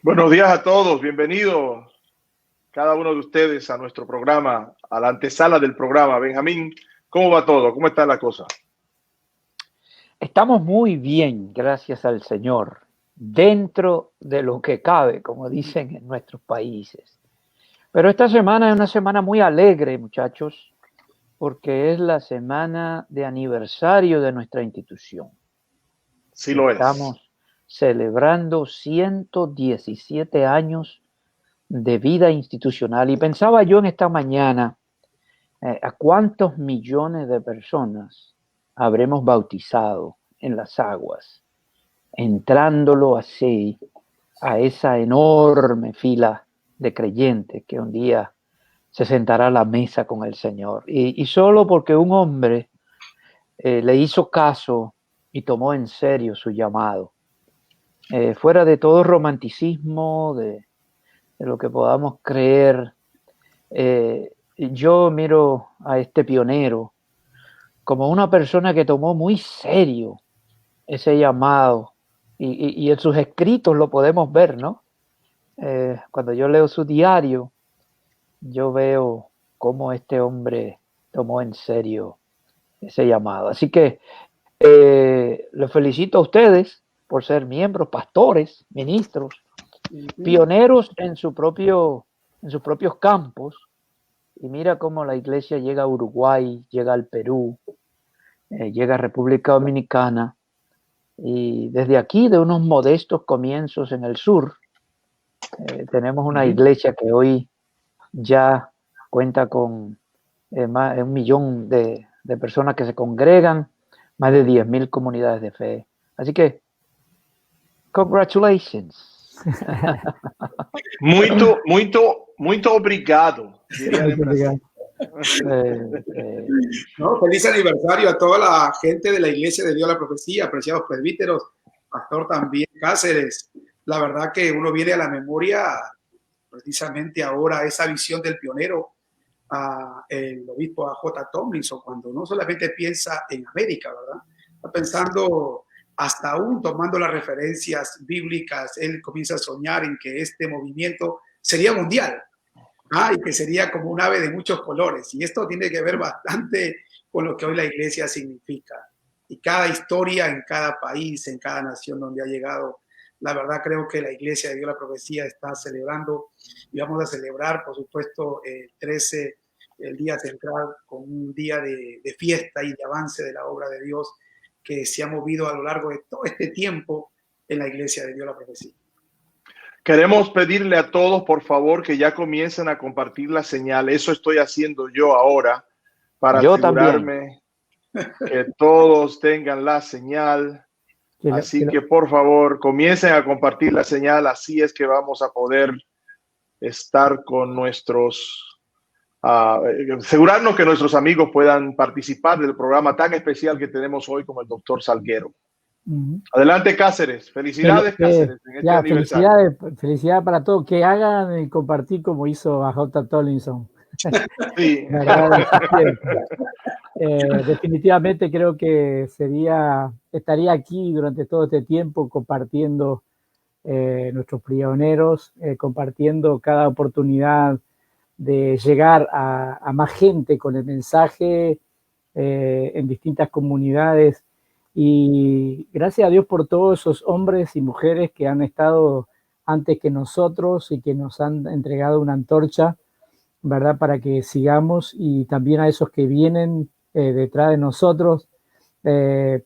Buenos días a todos, bienvenidos cada uno de ustedes a nuestro programa, a la antesala del programa. Benjamín, ¿cómo va todo? ¿Cómo está la cosa? Estamos muy bien, gracias al Señor, dentro de lo que cabe, como dicen en nuestros países. Pero esta semana es una semana muy alegre, muchachos, porque es la semana de aniversario de nuestra institución. Sí lo es. Estamos celebrando 117 años de vida institucional y pensaba yo en esta mañana a cuántos millones de personas habremos bautizado en las aguas, entrándolo así a esa enorme fila de creyentes que un día se sentará a la mesa con el Señor. Y solo porque un hombre le hizo caso y tomó en serio su llamado, fuera de todo romanticismo, de lo que podamos creer, yo miro a este pionero como una persona que tomó muy serio ese llamado y en sus escritos lo podemos ver, ¿no? Cuando yo leo su diario, yo veo cómo este hombre tomó en serio ese llamado. Así que los felicito a ustedes por ser miembros, pastores, ministros, pioneros en sus propios campos. Y mira cómo la iglesia llega a Uruguay, llega al Perú, llega a República Dominicana. Y desde aquí, de unos modestos comienzos en el sur, tenemos una iglesia que hoy ya cuenta con más de 1 millón de personas que se congregan, más de 10.000 comunidades de fe. Así que, congratulations. Muito obrigado, diría de Brasil. No, feliz aniversario a toda la gente de la Iglesia de Dios de la Profecía, apreciados presbíteros, pastor también Cáceres. La verdad que uno viene a la memoria precisamente ahora esa visión del pionero, el obispo A.J. Tomlinson, cuando no solamente piensa en América, ¿verdad? Está pensando, hasta aún tomando las referencias bíblicas, él comienza a soñar en que este movimiento sería mundial. Y que sería como un ave de muchos colores. Y esto tiene que ver bastante con lo que hoy la iglesia significa. Y cada historia en cada país, en cada nación donde ha llegado, la verdad creo que la iglesia de Dios la Profecía está celebrando, y vamos a celebrar, por supuesto, el 13, el día central, con un día de fiesta y de avance de la obra de Dios que se ha movido a lo largo de todo este tiempo en la iglesia de Dios la Profecía. Queremos pedirle a todos, por favor, que ya comiencen a compartir la señal. Eso estoy haciendo yo ahora para asegurarme que todos tengan la señal. Así que, por favor, comiencen a compartir la señal. Así es que vamos a poder estar con nuestros... asegurarnos que nuestros amigos puedan participar del programa tan especial que tenemos hoy como el doctor Salguero. Adelante, Cáceres. Felicidades, Cáceres. En este aniversario. Felicidades para todos. Que hagan y compartir como hizo A.J. Tomlinson. Sí. Definitivamente creo que estaría aquí durante todo este tiempo compartiendo nuestros pioneros, compartiendo cada oportunidad de llegar a más gente con el mensaje en distintas comunidades. Y gracias a Dios por todos esos hombres y mujeres que han estado antes que nosotros y que nos han entregado una antorcha, ¿verdad? Para que sigamos, y también a esos que vienen detrás de nosotros,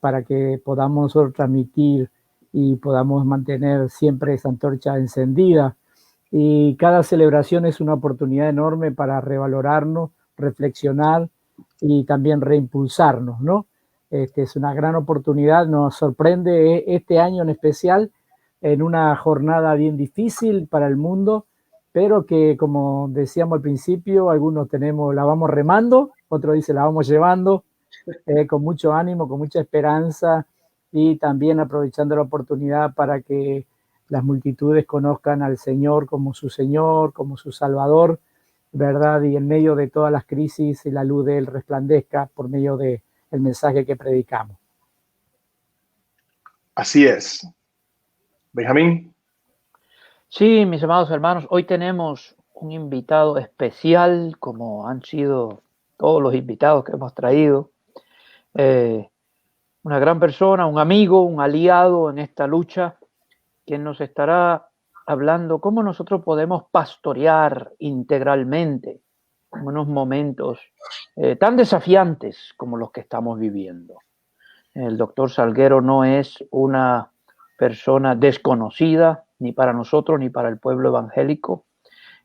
para que podamos nosotros transmitir y podamos mantener siempre esa antorcha encendida. Y cada celebración es una oportunidad enorme para revalorarnos, reflexionar y también reimpulsarnos, ¿no? Es una gran oportunidad, nos sorprende este año en especial, en una jornada bien difícil para el mundo, pero que, como decíamos al principio, algunos la vamos remando, otros dicen la vamos llevando, con mucho ánimo, con mucha esperanza, y también aprovechando la oportunidad para que las multitudes conozcan al Señor, como su Salvador, ¿verdad? Y en medio de todas las crisis, la luz de Él resplandezca por medio de el mensaje que predicamos. Así es. Benjamín. Sí, mis amados hermanos, hoy tenemos un invitado especial, como han sido todos los invitados que hemos traído. Una gran persona, un amigo, un aliado en esta lucha, quien nos estará hablando cómo nosotros podemos pastorear integralmente en unos momentos tan desafiantes como los que estamos viviendo. El doctor Salguero no es una persona desconocida ni para nosotros ni para el pueblo evangélico.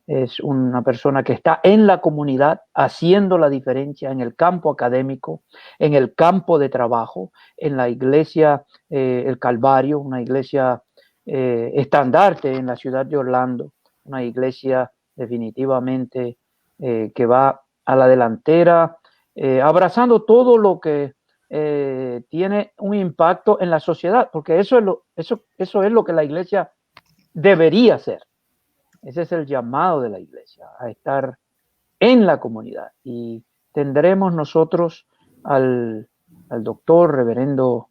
Es una persona que está en la comunidad haciendo la diferencia en el campo académico, en el campo de trabajo, en la iglesia El Calvario, una iglesia estandarte en la ciudad de Orlando, una iglesia definitivamente que va a la delantera, abrazando todo lo que tiene un impacto en la sociedad, porque eso es lo que la iglesia debería hacer. Ese es el llamado de la iglesia, a estar en la comunidad. Y tendremos nosotros al doctor reverendo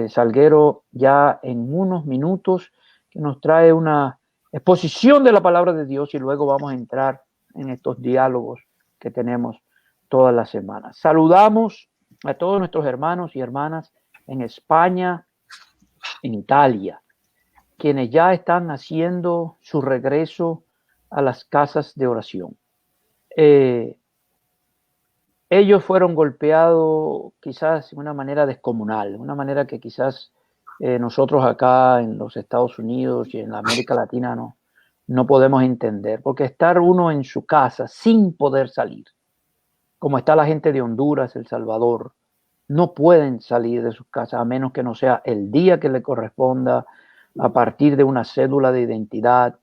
Salguero ya en unos minutos, que nos trae una exposición de la palabra de Dios, y luego vamos a entrar en estos diálogos que tenemos todas las semanas. Saludamos a todos nuestros hermanos y hermanas en España, en Italia, quienes ya están haciendo su regreso a las casas de oración. Ellos fueron golpeados quizás de una manera descomunal, una manera que quizás nosotros acá en los Estados Unidos y en la América Latina no podemos entender, porque estar uno en su casa sin poder salir, como está la gente de Honduras, El Salvador, no pueden salir de sus casas a menos que no sea el día que le corresponda, a partir de una cédula de identidad.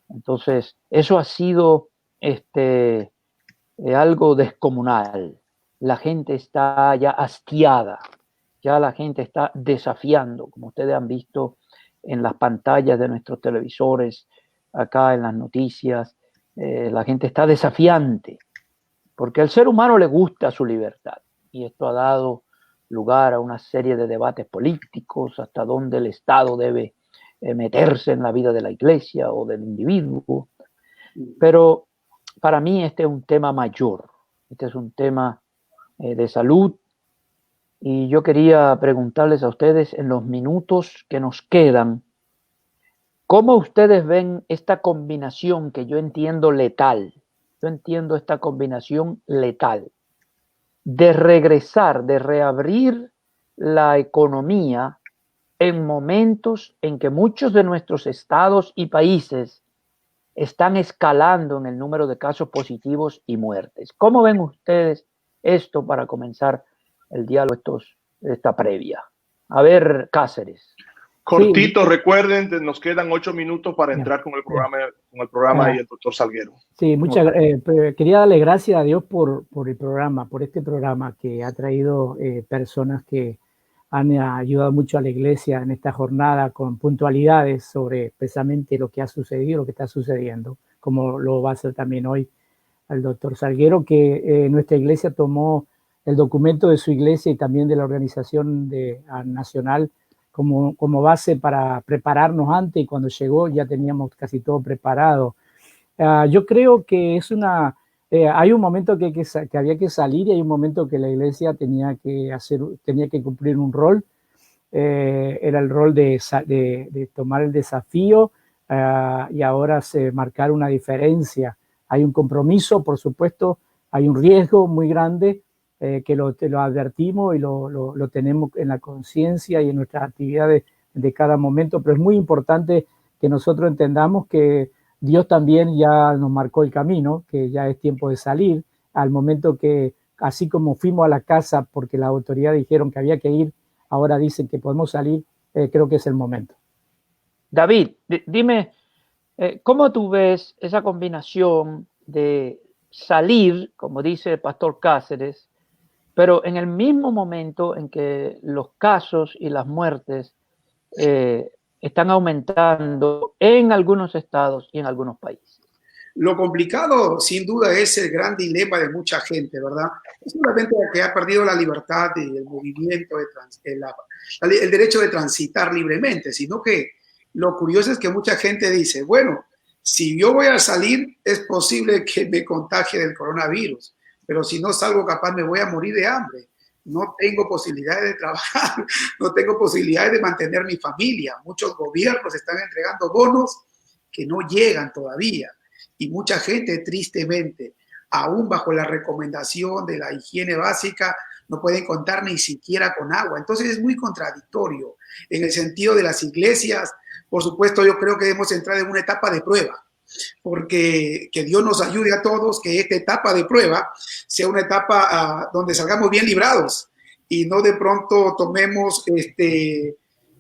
Entonces, eso ha sido algo descomunal. La gente está ya hastiada, ya la gente está desafiando, como ustedes han visto en las pantallas de nuestros televisores, acá en las noticias, la gente está desafiante, porque al ser humano le gusta su libertad, y esto ha dado lugar a una serie de debates políticos, hasta dónde el Estado debe meterse en la vida de la iglesia o del individuo. Pero para mí este es un tema mayor, este es un tema de salud, y yo quería preguntarles a ustedes en los minutos que nos quedan, ¿cómo ustedes ven esta combinación que yo entiendo letal? Yo entiendo esta combinación letal de regresar, de reabrir la economía en momentos en que muchos de nuestros estados y países están escalando en el número de casos positivos y muertes. ¿Cómo ven ustedes esto para comenzar el diálogo, esta previa? A ver, Cáceres. Cortito, sí. Recuerden, nos quedan 8 minutos para entrar con el programa y el doctor Salguero. Sí, quería darle gracias a Dios por el programa, por este programa que ha traído personas que han ayudado mucho a la iglesia en esta jornada con puntualidades sobre precisamente lo que ha sucedido, lo que está sucediendo, como lo va a hacer también hoy el doctor Salguero, que nuestra iglesia tomó el documento de su iglesia y también de la organización nacional como base para prepararnos antes, y cuando llegó ya teníamos casi todo preparado. Yo creo que hay un momento que había que salir, y hay un momento que la iglesia tenía que cumplir un rol. Era el rol de tomar el desafío y ahora marcar una diferencia. Hay un compromiso, por supuesto, hay un riesgo muy grande que lo advertimos y lo tenemos en la conciencia y en nuestras actividades de cada momento, pero es muy importante que nosotros entendamos que Dios también ya nos marcó el camino, que ya es tiempo de salir, al momento que, así como fuimos a la casa porque las autoridades dijeron que había que ir, ahora dicen que podemos salir, creo que es el momento. David, dime, ¿cómo tú ves esa combinación de salir, como dice el pastor Cáceres, pero en el mismo momento en que los casos y las muertes están aumentando en algunos estados y en algunos países? Lo complicado, sin duda, es el gran dilema de mucha gente, ¿verdad? No solamente que ha perdido la libertad y el movimiento, el derecho de transitar libremente, sino que lo curioso es que mucha gente dice, bueno, Si yo voy a salir, es posible que me contagie del coronavirus, pero si no salgo capaz me voy a morir de hambre. No tengo posibilidades de trabajar, no tengo posibilidades de mantener mi familia. Muchos gobiernos están entregando bonos que no llegan todavía. Y mucha gente, tristemente, aún bajo la recomendación de la higiene básica, no pueden contar ni siquiera con agua. Entonces es muy contradictorio. En el sentido de las iglesias, por supuesto, yo creo que debemos entrar en una etapa de prueba, porque que Dios nos ayude a todos, que esta etapa de prueba sea una etapa donde salgamos bien librados y no de pronto tomemos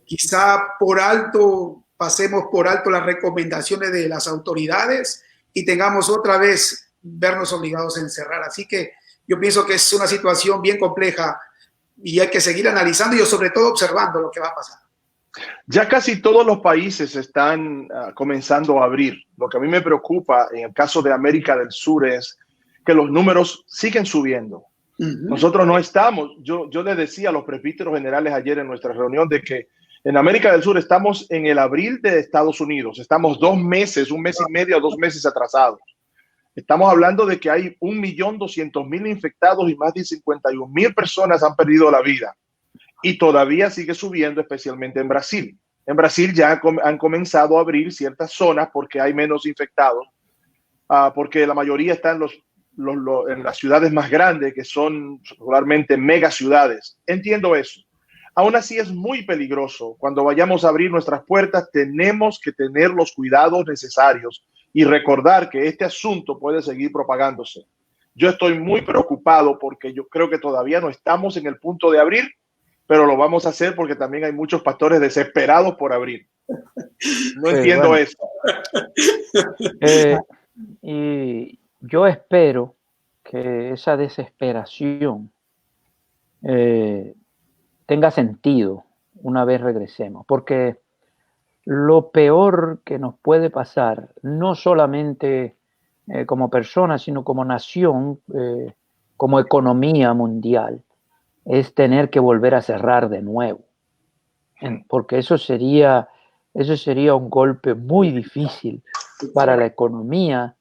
quizá por alto, pasemos por alto las recomendaciones de las autoridades y tengamos otra vez vernos obligados a encerrar. Así que yo pienso que es una situación bien compleja y hay que seguir analizando y sobre todo observando lo que va a pasar. Ya casi todos los países están comenzando a abrir. Lo que a mí me preocupa en el caso de América del Sur es que los números siguen subiendo. Nosotros no estamos, yo le decía a los presbíteros generales ayer en nuestra reunión de que en América del Sur estamos en el abril de Estados Unidos. Estamos 2 meses, 1 mes y medio, 2 meses atrasados. Estamos hablando de que hay 1.200.000 infectados y más de 51.000 personas han perdido la vida. Y todavía sigue subiendo, especialmente en Brasil. En Brasil ya han comenzado a abrir ciertas zonas porque hay menos infectados, porque la mayoría están en las ciudades más grandes, que son regularmente megaciudades. Entiendo eso. Aún así es muy peligroso. Cuando vayamos a abrir nuestras puertas, tenemos que tener los cuidados necesarios y recordar que este asunto puede seguir propagándose. Yo estoy muy preocupado porque yo creo que todavía no estamos en el punto de abrir, pero lo vamos a hacer porque también hay muchos pastores desesperados por abrir. No entiendo eso. Y yo espero que esa desesperación tenga sentido una vez regresemos, porque lo peor que nos puede pasar, no solamente como personas, sino como nación, como economía mundial, es tener que volver a cerrar de nuevo, porque eso sería un golpe muy difícil para la economía,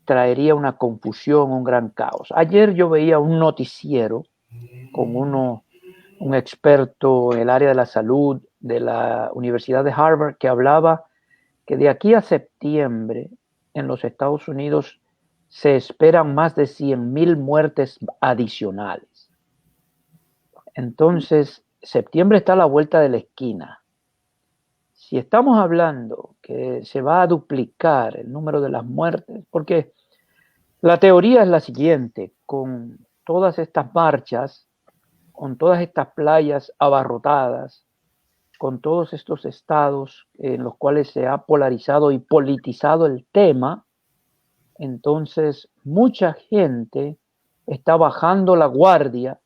traería una confusión, un gran caos. Ayer yo veía un noticiero con un experto en el área de la salud de la Universidad de Harvard que hablaba que de aquí a septiembre en los Estados Unidos se esperan más de 100,000 muertes adicionales. Entonces, septiembre está a la vuelta de la esquina. Si estamos hablando que se va a duplicar el número de las muertes, porque la teoría es la siguiente: con todas estas marchas, con todas estas playas abarrotadas, con todos estos estados en los cuales se ha polarizado y politizado el tema, entonces mucha gente está bajando la guardia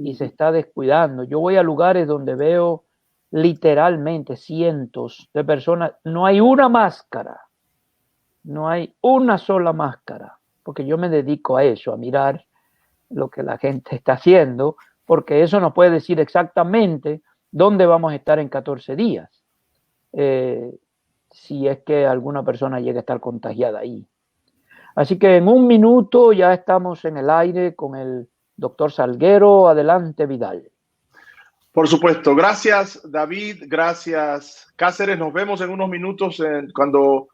y se está descuidando. Yo voy a lugares donde veo literalmente cientos de personas. No hay una máscara, no hay una sola máscara, porque yo me dedico a eso, a mirar lo que la gente está haciendo, porque eso nos puede decir exactamente dónde vamos a estar en 14 días, si es que alguna persona llega a estar contagiada ahí. Así que en 1 minuto ya estamos en el aire con el doctor Salguero. Adelante, Vidal. Por supuesto. Gracias, David. Gracias, Cáceres. Nos vemos en unos minutos cuando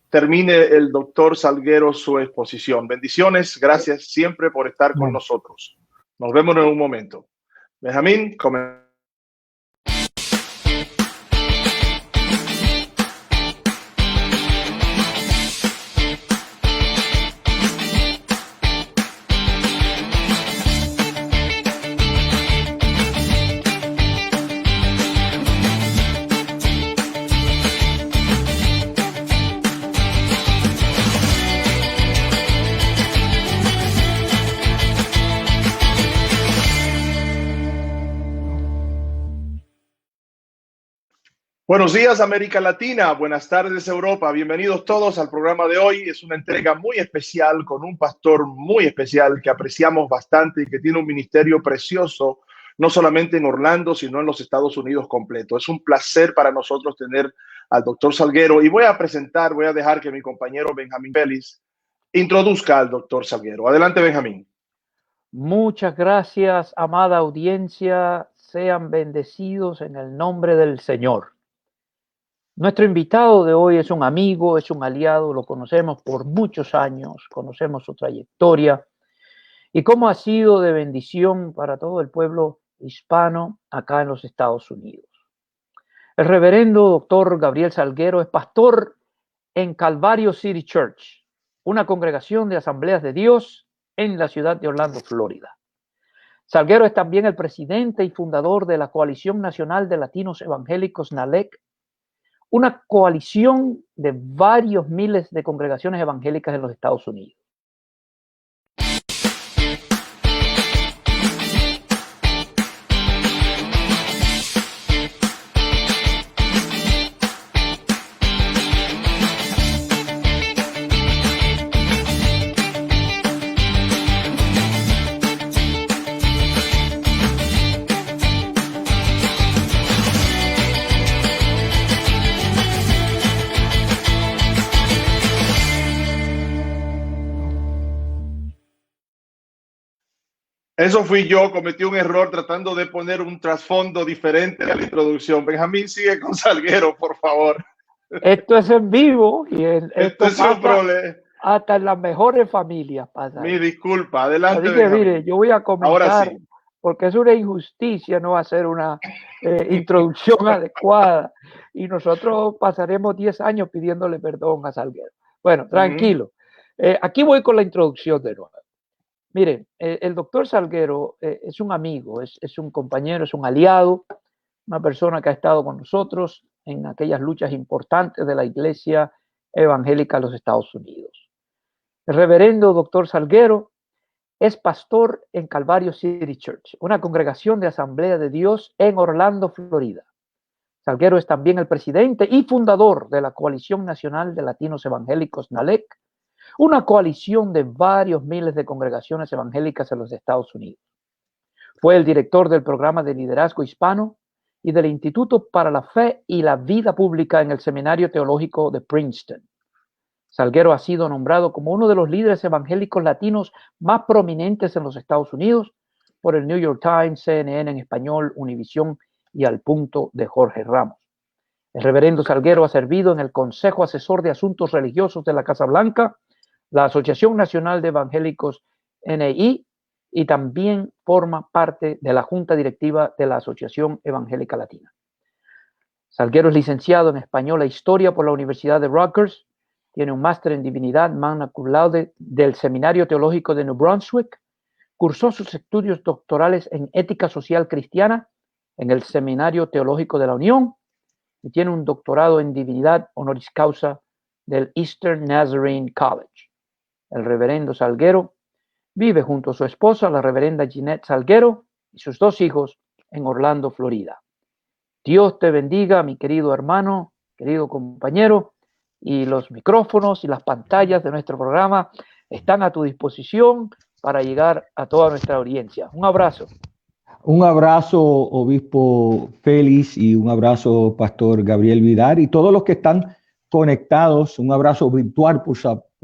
termine el doctor Salguero su exposición. Bendiciones. Gracias siempre por estar con nosotros. Nos vemos en un momento. Benjamín, comenzamos. Buenos días, América Latina. Buenas tardes, Europa. Bienvenidos todos al programa de hoy. Es una entrega muy especial con un pastor muy especial que apreciamos bastante y que tiene un ministerio precioso no solamente en Orlando, sino en los Estados Unidos completo. Es un placer para nosotros tener al doctor Salguero y voy a dejar que mi compañero Benjamín Félix introduzca al doctor Salguero. Adelante, Benjamín. Muchas gracias, amada audiencia. Sean bendecidos en el nombre del Señor. Nuestro invitado de hoy es un amigo, es un aliado, lo conocemos por muchos años, conocemos su trayectoria y cómo ha sido de bendición para todo el pueblo hispano acá en los Estados Unidos. El reverendo doctor Gabriel Salguero es pastor en Calvario City Church, una congregación de Asambleas de Dios en la ciudad de Orlando, Florida. Salguero es también el presidente y fundador de la Coalición Nacional de Latinos Evangélicos NALEC, una coalición de varios miles de congregaciones evangélicas en los Estados Unidos. Eso fui yo, cometí un error tratando de poner un trasfondo diferente a la introducción. Benjamín, sigue con Salguero, por favor. Esto es en vivo y esto es un problema. Hasta en las mejores familias pasa. Mi disculpa, adelante. Así que mire, yo voy a comenzar sí, porque es una injusticia no hacer una introducción adecuada y nosotros pasaremos 10 años pidiéndole perdón a Salguero. Bueno, tranquilo. Aquí voy con la introducción de nuevo. Miren, el doctor Salguero es un amigo, es un compañero, es un aliado, una persona que ha estado con nosotros en aquellas luchas importantes de la Iglesia Evangélica de los Estados Unidos. El reverendo doctor Salguero es pastor en Calvario City Church, una congregación de Asamblea de Dios en Orlando, Florida. Salguero es también el presidente y fundador de la Coalición Nacional de Latinos Evangélicos NALEC, una coalición de varios miles de congregaciones evangélicas en los Estados Unidos. Fue el director del programa de liderazgo hispano y del Instituto para la Fe y la Vida Pública en el Seminario Teológico de Princeton. Salguero ha sido nombrado como uno de los líderes evangélicos latinos más prominentes en los Estados Unidos por el New York Times, CNN en español, Univisión y Al Punto de Jorge Ramos. El reverendo Salguero ha servido en el Consejo Asesor de Asuntos Religiosos de la Casa Blanca, la Asociación Nacional de Evangélicos NEI y también forma parte de la Junta Directiva de la Asociación Evangélica Latina. Salguero es licenciado en Español e Historia por la Universidad de Rutgers, tiene un máster en Divinidad Magna Cum Laude del Seminario Teológico de New Brunswick, cursó sus estudios doctorales en Ética Social Cristiana en el Seminario Teológico de la Unión y tiene un doctorado en Divinidad Honoris Causa del Eastern Nazarene College. El reverendo Salguero vive junto a su esposa, la reverenda Jeanette Salguero, y sus 2 hijos en Orlando, Florida. Dios te bendiga, mi querido hermano, querido compañero, y los micrófonos y las pantallas de nuestro programa están a tu disposición para llegar a toda nuestra audiencia. Un abrazo. Un abrazo, obispo Félix, y un abrazo, pastor Gabriel Vidal, y todos los que están conectados. Un abrazo virtual, por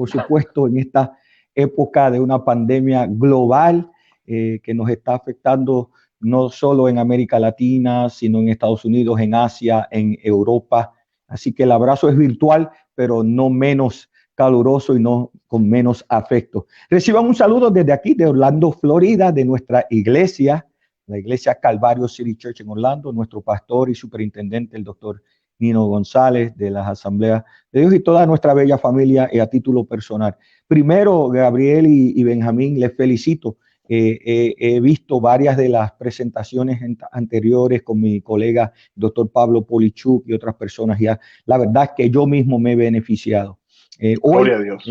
supuesto, en esta época de una pandemia global que nos está afectando no solo en América Latina, sino en Estados Unidos, en Asia, en Europa. Así que el abrazo es virtual, pero no menos caluroso y no con menos afecto. Reciban un saludo desde aquí, de Orlando, Florida, de nuestra iglesia, la iglesia Calvario City Church en Orlando, nuestro pastor y superintendente, el doctor Nino González, de las Asambleas de Dios, y toda nuestra bella familia a título personal. Primero, Gabriel y Benjamín, les felicito. He visto varias de las presentaciones anteriores con mi colega doctor Pablo Polichuk y otras personas, ya la verdad es que yo mismo me he beneficiado. Hoy Gloria a Dios.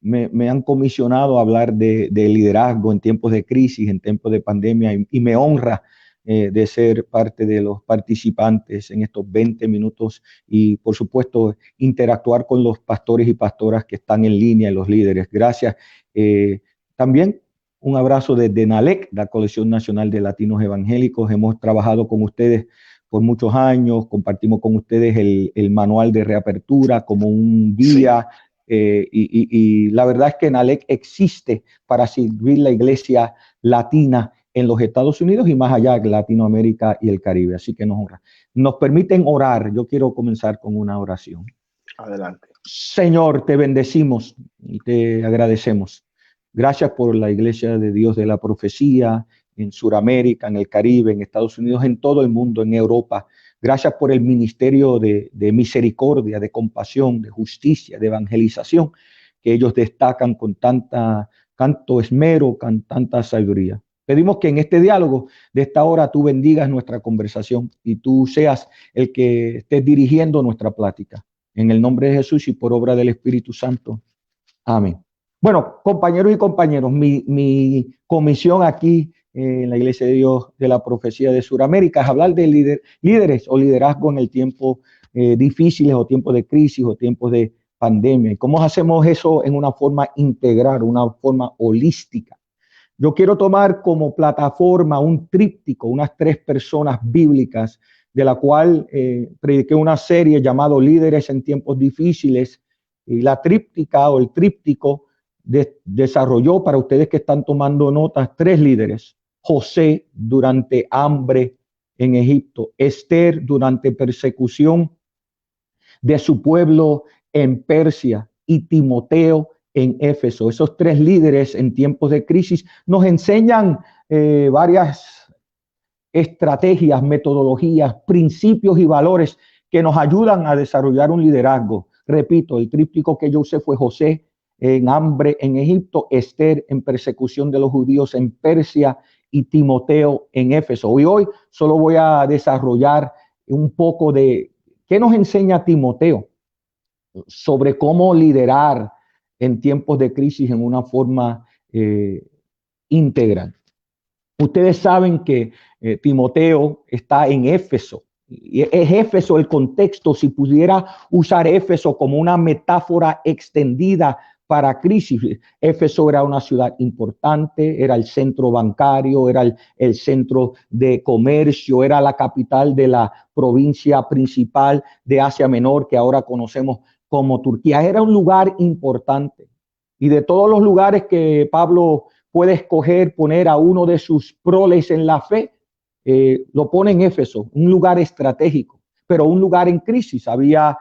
Me han comisionado a hablar de liderazgo en tiempos de crisis, en tiempos de pandemia, y me honra de ser parte de los participantes en estos 20 minutos y, por supuesto, interactuar con los pastores y pastoras que están en línea, los líderes. Gracias. También Un abrazo desde NALEC, la Colección Nacional de Latinos Evangélicos. Hemos trabajado con ustedes por muchos años, compartimos con ustedes el manual de reapertura como un guía. Sí. Y la verdad es que NALEC existe para servir la iglesia latina en los Estados Unidos y más allá, Latinoamérica y el Caribe. Así que nos permiten orar. Yo quiero comenzar con una oración. Adelante. Señor, te bendecimos y te agradecemos. Gracias por la Iglesia de Dios de la Profecía en Sudamérica, en el Caribe, en Estados Unidos, en todo el mundo, en Europa. Gracias por el ministerio de misericordia, de compasión, de justicia, de evangelización, que ellos destacan con tanto esmero, con tanta sabiduría. Pedimos que en este diálogo de esta hora tú bendigas nuestra conversación y tú seas el que estés dirigiendo nuestra plática. En el nombre de Jesús y por obra del Espíritu Santo. Amén. Bueno, compañeros y compañeros, mi comisión aquí en la Iglesia de Dios de la Profecía de Sudamérica es hablar de líderes o liderazgo en el tiempo difíciles o tiempos de crisis o tiempos de pandemia. ¿Y cómo hacemos eso en una forma integral, una forma holística? Yo quiero tomar como plataforma un tríptico, unas 3 personas bíblicas, de la cual prediqué una serie llamado Líderes en Tiempos Difíciles. Y la tríptica o el tríptico desarrolló, para ustedes que están tomando notas, 3 líderes. José durante hambre en Egipto, Esther durante persecución de su pueblo en Persia y Timoteo en Éfeso. Esos 3 líderes en tiempos de crisis nos enseñan varias estrategias, metodologías, principios y valores que nos ayudan a desarrollar un liderazgo. Repito, el tríptico que yo usé fue José en hambre en Egipto, Esther en persecución de los judíos en Persia y Timoteo en Éfeso. Y hoy solo voy a desarrollar un poco de qué nos enseña Timoteo sobre cómo liderar en tiempos de crisis en una forma integral. Ustedes saben que Timoteo está en Éfeso. Y es Éfeso el contexto, si pudiera usar Éfeso como una metáfora extendida para crisis. Éfeso era una ciudad importante, era el centro bancario, era el centro de comercio, era la capital de la provincia principal de Asia Menor, que ahora conocemos como Turquía. Era un lugar importante. Y de todos los lugares que Pablo puede escoger, poner a uno de sus proles en la fe, lo pone en Éfeso, un lugar estratégico, pero un lugar en crisis. Había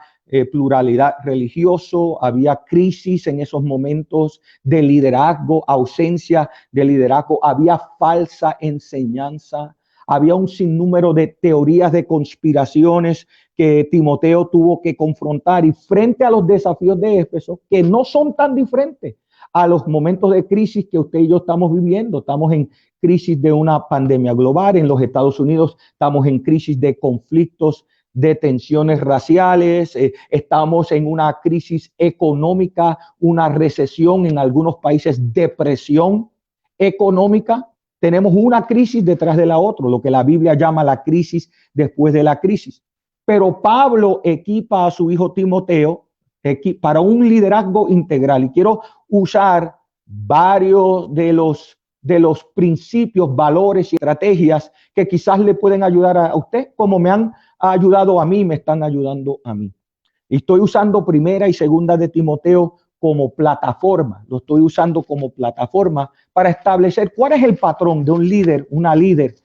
pluralidad religioso, había crisis en esos momentos de liderazgo, ausencia de liderazgo, había falsa enseñanza, había un sinnúmero de teorías de conspiraciones que Timoteo tuvo que confrontar, y frente a los desafíos de Éfeso, que no son tan diferentes a los momentos de crisis que usted y yo estamos viviendo. Estamos en crisis de una pandemia global. En los Estados Unidos estamos en crisis de conflictos, de tensiones raciales. Estamos en una crisis económica, una recesión en algunos países, depresión económica. Tenemos una crisis detrás de la otra, lo que la Biblia llama la crisis después de la crisis. Pero Pablo equipa a su hijo Timoteo para un liderazgo integral. Y quiero usar varios de los principios, valores y estrategias que quizás le pueden ayudar a usted, como me han ayudado a mí, me están ayudando a mí. Y estoy usando 1 y 2 de Timoteo como plataforma. Lo estoy usando como plataforma para establecer cuál es el patrón de un líder, una líder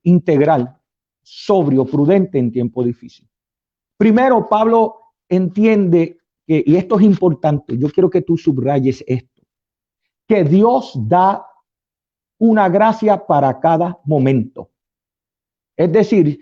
integral, sobrio, prudente en tiempo difícil. Primero, Pablo entiende que, y esto es importante, yo quiero que tú subrayes esto, que Dios da una gracia para cada momento. Es decir,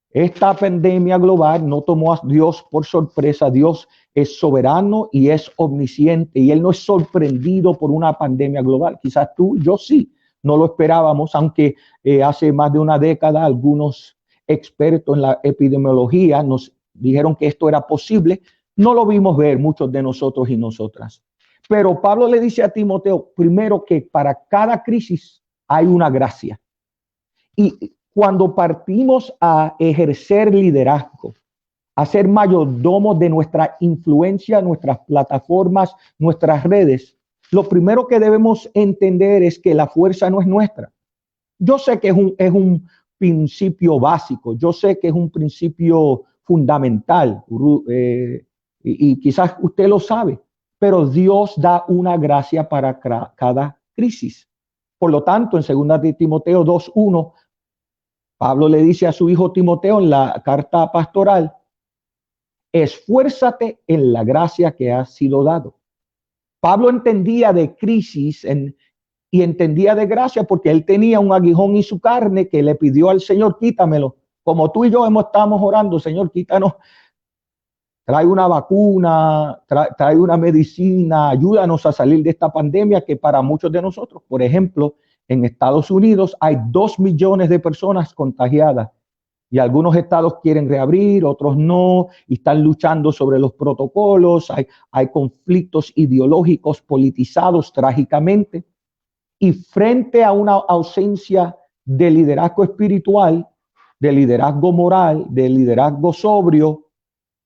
esta pandemia global no tomó a Dios por sorpresa. Dios es soberano y es omnisciente, y Él no es sorprendido por una pandemia global. Quizás tú, yo sí, no lo esperábamos, aunque hace más de una década algunos expertos en la epidemiología nos dijeron que esto era posible. No lo vimos ver muchos de nosotros y nosotras. Pero Pablo le dice a Timoteo, primero, que para cada crisis hay una gracia. Y cuando partimos a ejercer liderazgo, a ser mayordomos de nuestra influencia, nuestras plataformas, nuestras redes, lo primero que debemos entender es que la fuerza no es nuestra. Yo sé que es un principio básico, yo sé que es un principio fundamental, y quizás usted lo sabe, pero Dios da una gracia para cada crisis. Por lo tanto, en 2 de Timoteo 2:1, Pablo le dice a su hijo Timoteo en la carta pastoral: esfuérzate en la gracia que ha sido dado. Pablo entendía de crisis y entendía de gracia porque él tenía un aguijón en su carne que le pidió al Señor: quítamelo. Como tú y yo estamos orando: Señor, quítanos, trae una vacuna, trae una medicina, ayúdanos a salir de esta pandemia que para muchos de nosotros, por ejemplo, en Estados Unidos hay 2 millones de personas contagiadas. Y algunos estados quieren reabrir, otros no, y están luchando sobre los protocolos. Hay conflictos ideológicos politizados trágicamente. Y frente a una ausencia de liderazgo espiritual, de liderazgo moral, de liderazgo sobrio,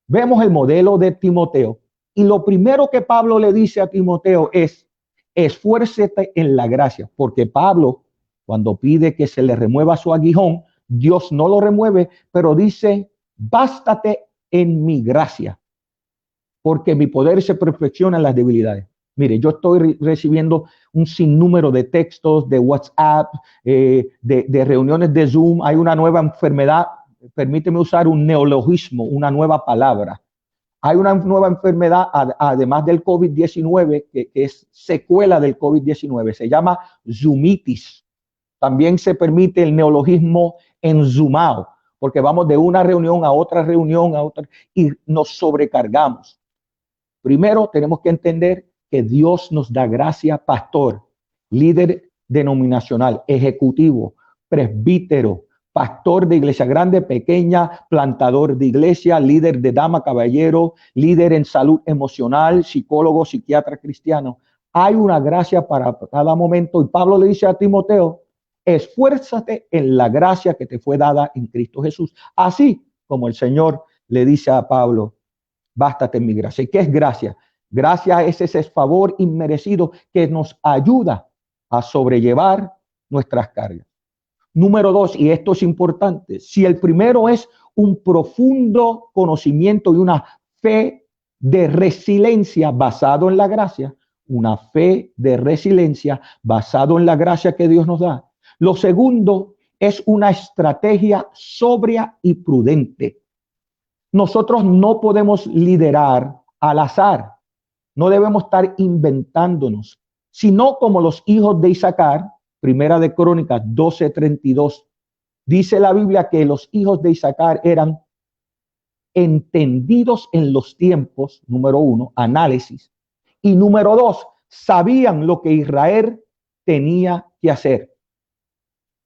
vemos el modelo de Timoteo. Y lo primero que Pablo le dice a Timoteo es: esfuércete en la gracia. Porque Pablo, cuando pide que se le remueva su aguijón, Dios no lo remueve, pero dice: bástate en mi gracia, porque mi poder se perfecciona en las debilidades. Mire, yo estoy recibiendo un sinnúmero de textos, de WhatsApp, de reuniones de Zoom. Hay una nueva enfermedad, permíteme usar un neologismo, una nueva palabra. Hay una nueva enfermedad, además del COVID-19, que es secuela del COVID-19, se llama Zoomitis. También se permite el neologismo enzumado, porque vamos de una reunión a otra y nos sobrecargamos. Primero tenemos que entender que Dios nos da gracia: pastor, líder denominacional, ejecutivo, presbítero, pastor de iglesia grande, pequeña, plantador de iglesia, líder de dama, caballero, líder en salud emocional, psicólogo, psiquiatra, cristiano. Hay una gracia para cada momento. Y Pablo le dice a Timoteo: esfuérzate en la gracia que te fue dada en Cristo Jesús. Así como el Señor le dice a Pablo: bástate en mi gracia. ¿Y qué es gracia? Gracia es ese favor inmerecido que nos ayuda a sobrellevar nuestras cargas. Número 2, y esto es importante: si el primero es un profundo conocimiento y una fe de resiliencia basado en la gracia, una fe de resiliencia basado en la gracia que Dios nos da. Lo segundo es una estrategia sobria y prudente. Nosotros no podemos liderar al azar. No debemos estar inventándonos, sino como los hijos de Isaacar. Primera de Crónicas 12:32. Dice la Biblia que los hijos de Isaacar eran entendidos en los tiempos, número 1, análisis. Y número 2, sabían lo que Israel tenía que hacer.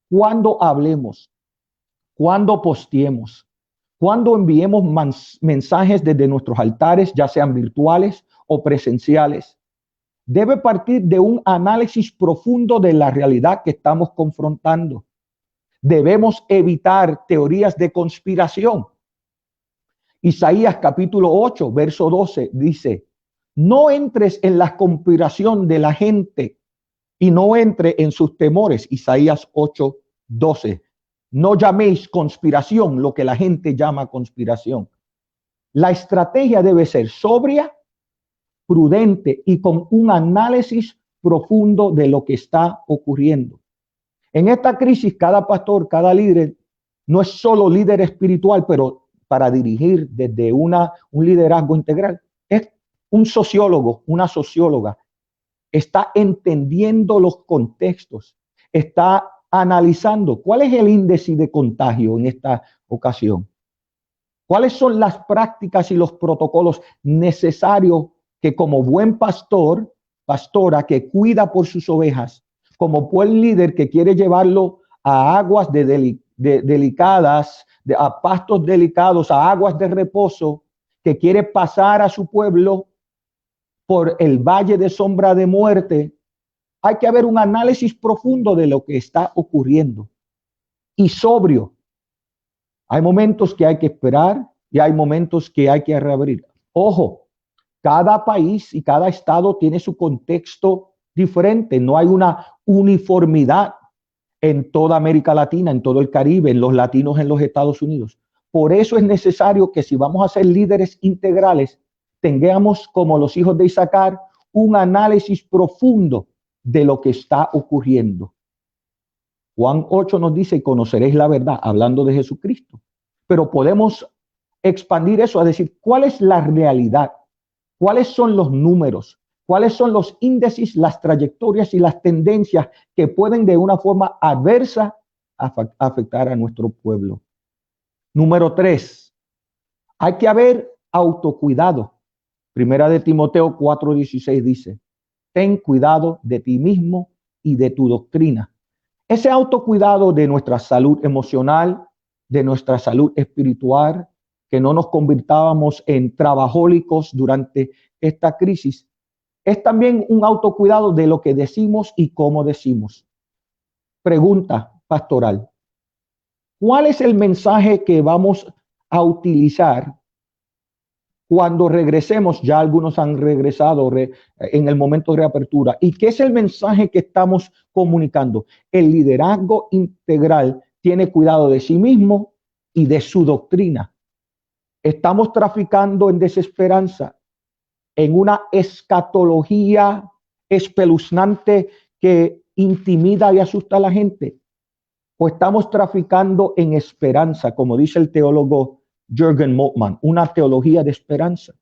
Cuando hablemos, cuando posteemos, cuando enviemos mensajes desde nuestros altares, ya sean virtuales o presenciales, debe partir de un análisis profundo de la realidad que estamos confrontando. Debemos evitar teorías de conspiración. Isaías capítulo 8, verso 12 dice: no entres en la conspiración de la gente y no entre en sus temores. Isaías 8:12. No llaméis conspiración lo que la gente llama conspiración. La estrategia debe ser sobria, prudente y con un análisis profundo de lo que está ocurriendo. En esta crisis, cada pastor, cada líder, no es solo líder espiritual, pero para dirigir desde un liderazgo integral, es un sociólogo, una socióloga. Está entendiendo los contextos, está analizando cuál es el índice de contagio en esta ocasión, cuáles son las prácticas y los protocolos necesarios que como buen pastor, pastora que cuida por sus ovejas, como buen líder que quiere llevarlo a aguas delicadas, a pastos delicados, a aguas de reposo, que quiere pasar a su pueblo por el valle de sombra de muerte, hay que haber un análisis profundo de lo que está ocurriendo y sobrio. Hay momentos que hay que esperar y hay momentos que hay que reabrir. Ojo, cada país y cada estado tiene su contexto diferente, no hay una uniformidad en toda América Latina, en todo el Caribe, en los latinos en los Estados Unidos. Por eso es necesario que si vamos a ser líderes integrales, tengamos como los hijos de Isaacar un análisis profundo de lo que está ocurriendo. Juan 8 nos dice, conoceréis la verdad, hablando de Jesucristo. Pero podemos expandir eso a decir, ¿cuál es la realidad? ¿Cuáles son los números? ¿Cuáles son los índices, las trayectorias y las tendencias que pueden de una forma adversa afectar a nuestro pueblo? Número 3, hay que haber autocuidado. Primera de Timoteo 4:16 dice, ten cuidado de ti mismo y de tu doctrina. Ese autocuidado de nuestra salud emocional, de nuestra salud espiritual, que no nos convirtábamos en trabajólicos durante esta crisis, es también un autocuidado de lo que decimos y cómo decimos. Pregunta pastoral. ¿Cuál es el mensaje que vamos a utilizar cuando regresemos? Ya algunos han regresado en el momento de reapertura. ¿Y qué es el mensaje que estamos comunicando? El liderazgo integral tiene cuidado de sí mismo y de su doctrina. Estamos traficando en desesperanza, en una escatología espeluznante que intimida y asusta a la gente, o estamos traficando en esperanza, como dice el teólogo Jürgen Moltmann, una teología de esperanza.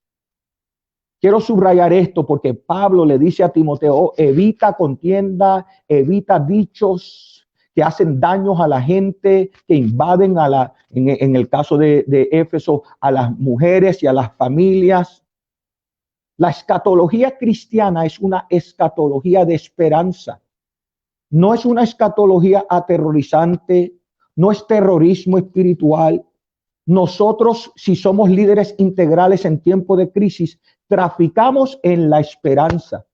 Quiero subrayar esto porque Pablo le dice a Timoteo, evita contienda, evita dichos que hacen daños a la gente, que invaden en el caso de Éfeso, a las mujeres y a las familias. La escatología cristiana es una escatología de esperanza. No es una escatología aterrorizante, no es terrorismo espiritual. Nosotros, si somos líderes integrales en tiempo de crisis, traficamos en la esperanza.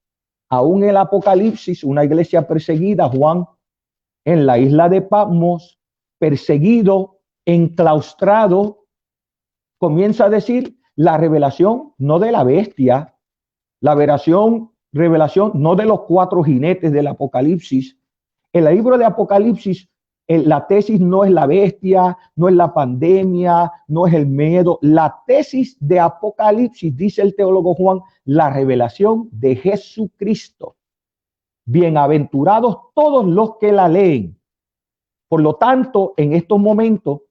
Aún el Apocalipsis, una iglesia perseguida, Juan, en la isla de Patmos, perseguido, enclaustrado, comienza a decir la revelación no de la bestia, la revelación no de los 4 jinetes del Apocalipsis. En el libro de Apocalipsis, la tesis no es la bestia, no es la pandemia, no es el miedo. La tesis de Apocalipsis, dice el teólogo Juan, la revelación de Jesucristo. Bienaventurados todos los que la leen. Por lo tanto, en estos momentos,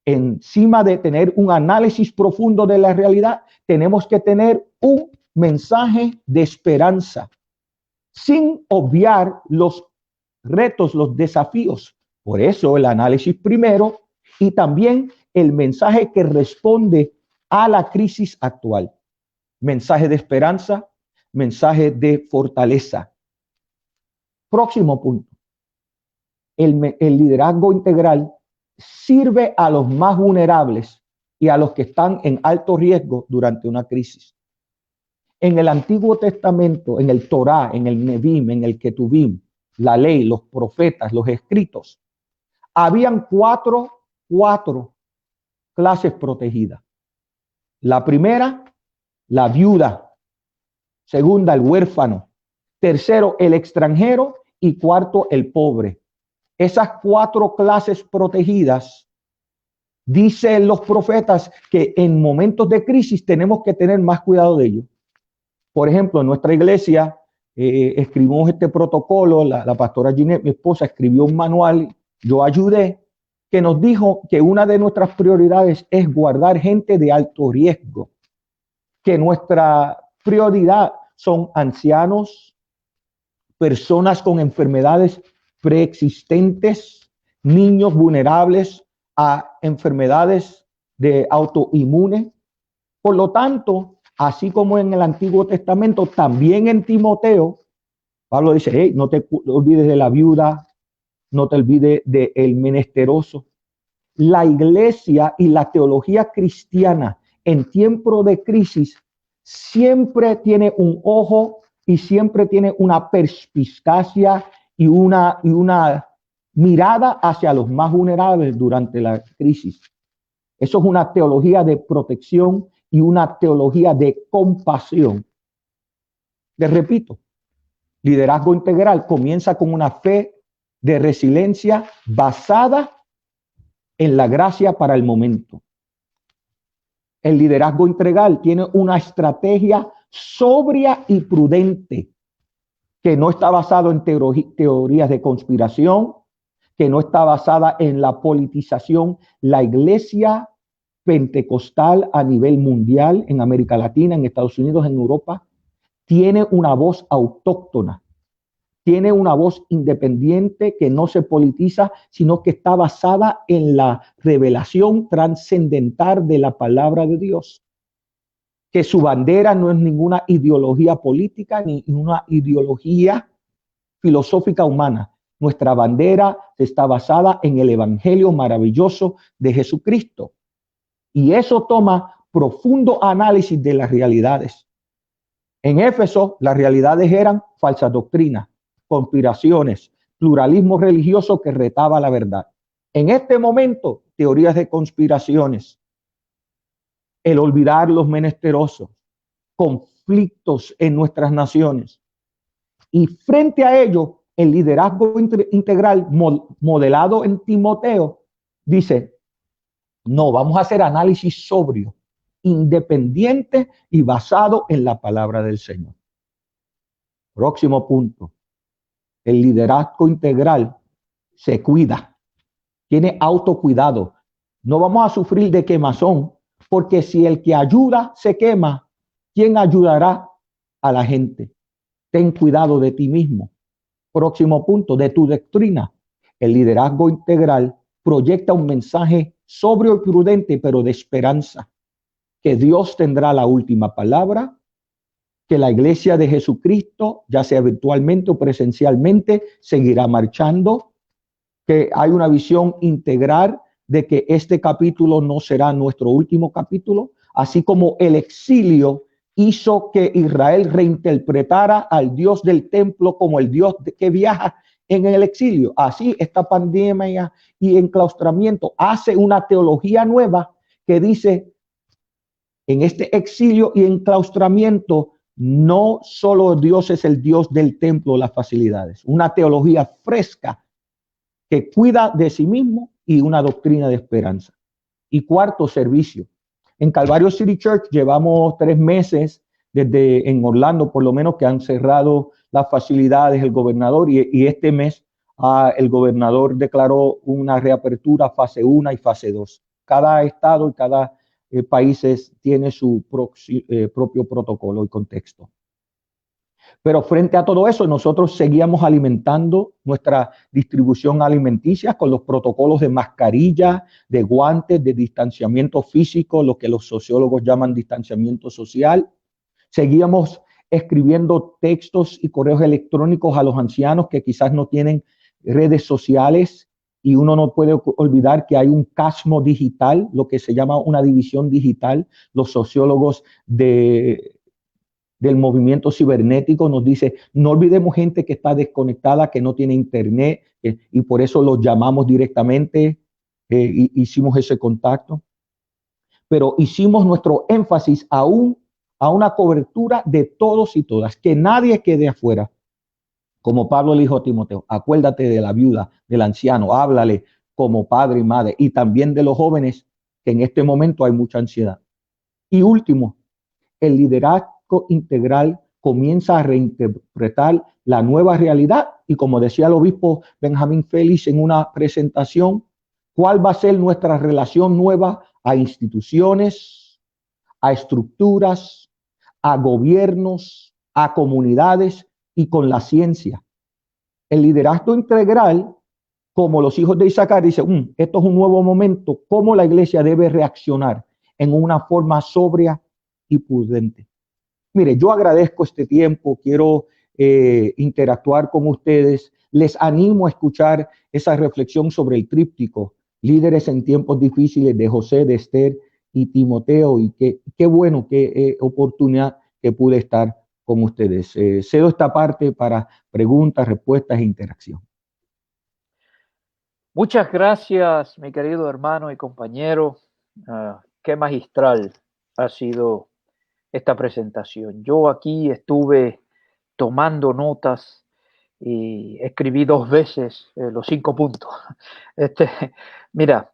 encima de tener un análisis profundo de la realidad, tenemos que tener un mensaje de esperanza, sin obviar los retos, los desafíos. Por eso el análisis primero y también el mensaje que responde a la crisis actual. Mensaje de esperanza, mensaje de fortaleza. Próximo punto. El liderazgo integral sirve a los más vulnerables y a los que están en alto riesgo durante una crisis. En el Antiguo Testamento, en el Torá, en el Nebim, en el Ketubim, la ley, los profetas, los escritos, habían cuatro clases protegidas. La primera, la viuda. Segunda, el huérfano. Tercero, el extranjero. Y cuarto, el pobre. Esas 4 clases protegidas, dicen los profetas que en momentos de crisis tenemos que tener más cuidado de ellos. Por ejemplo, en nuestra iglesia escribimos este protocolo, la pastora Ginette, mi esposa, escribió un manual, yo ayudé, que nos dijo que una de nuestras prioridades es guardar gente de alto riesgo, que nuestra prioridad son ancianos, personas con enfermedades preexistentes, niños vulnerables a enfermedades de autoinmune. Por lo tanto, así como en el Antiguo Testamento, también en Timoteo, Pablo dice, hey, no te olvides de la viuda, no te olvides del menesteroso. La iglesia y la teología cristiana en tiempo de crisis siempre tiene un ojo y siempre tiene una perspicacia y una mirada hacia los más vulnerables durante la crisis. Eso es una teología de protección y una teología de compasión. Les repito, Liderazgo integral comienza con una fe de resiliencia basada en la gracia para el momento. El liderazgo integral tiene una estrategia sobria y prudente que no está basado en teorías de conspiración, que no está basada en la politización. La iglesia pentecostal a nivel mundial, en América Latina, en Estados Unidos, en Europa, tiene una voz autóctona, tiene una voz independiente que no se politiza, sino que está basada en la revelación trascendental de la palabra de Dios. Que su bandera no es ninguna ideología política ni una ideología filosófica humana. Nuestra bandera está basada en el evangelio maravilloso de Jesucristo. Y eso toma profundo análisis de las realidades. En Éfeso, las realidades eran falsas doctrinas, conspiraciones, pluralismo religioso que retaba la verdad. En este momento, teorías de conspiraciones, el olvidar los menesterosos, conflictos en nuestras naciones. Y frente a ello, el liderazgo integral modelado en Timoteo dice, no, vamos a hacer análisis sobrio, independiente y basado en la palabra del Señor. Próximo punto. El liderazgo integral se cuida, tiene autocuidado. No vamos a sufrir de quemazón, porque si el que ayuda se quema, ¿quién ayudará a la gente? Ten cuidado de ti mismo. Próximo punto, de tu doctrina. El liderazgo integral proyecta un mensaje sobrio y prudente, pero de esperanza. Que Dios tendrá la última palabra, que la iglesia de Jesucristo, ya sea virtualmente o presencialmente, seguirá marchando, que hay una visión integral de que este capítulo no será nuestro último capítulo, así como el exilio hizo que Israel reinterpretara al Dios del templo como el Dios que viaja en el exilio. Así esta pandemia y enclaustramiento hace una teología nueva que dice, en este exilio y enclaustramiento, no solo Dios es el Dios del templo, las facilidades, una teología fresca que cuida de sí mismo y una doctrina de esperanza. Y cuarto, servicio. En Calvario City Church llevamos 3 meses desde en Orlando, por lo menos, que han cerrado las facilidades el gobernador y este mes el gobernador declaró una reapertura fase 1 y fase 2. Cada estado y cada país tiene su propio protocolo y contexto. Pero frente a todo eso, nosotros seguíamos alimentando nuestra distribución alimenticia con los protocolos de mascarilla, de guantes, de distanciamiento físico, lo que los sociólogos llaman distanciamiento social. Seguíamos escribiendo textos y correos electrónicos a los ancianos que quizás no tienen redes sociales, y uno no puede olvidar que hay un casmo digital, lo que se llama una división digital. Los sociólogos del movimiento cibernético nos dice, no olvidemos gente que está desconectada, que no tiene internet, y por eso los llamamos directamente, hicimos ese contacto. Pero hicimos nuestro énfasis aún a una cobertura de todos y todas, que nadie quede afuera. Como Pablo le dijo a Timoteo, acuérdate de la viuda, del anciano, háblale como padre y madre, y también de los jóvenes, que en este momento hay mucha ansiedad. Y último, el liderazgo integral comienza a reinterpretar la nueva realidad, y como decía el obispo Benjamín Félix en una presentación, ¿cuál va a ser nuestra relación nueva a instituciones, a estructuras, a gobiernos, a comunidades y con la ciencia? El liderazgo integral, como los hijos de Isaacar, dice, esto es un nuevo momento, cómo la iglesia debe reaccionar en una forma sobria y prudente. Mire, yo agradezco este tiempo, quiero interactuar con ustedes, les animo a escuchar esa reflexión sobre el tríptico, líderes en tiempos difíciles, de José, de Esther y Timoteo, y qué bueno, qué oportunidad que pude estar con ustedes. Cedo esta parte para preguntas, respuestas e interacción. Muchas gracias, mi querido hermano y compañero. Qué magistral ha sido esta presentación. Yo aquí estuve tomando notas y escribí 2 veces los 5 puntos. Mira,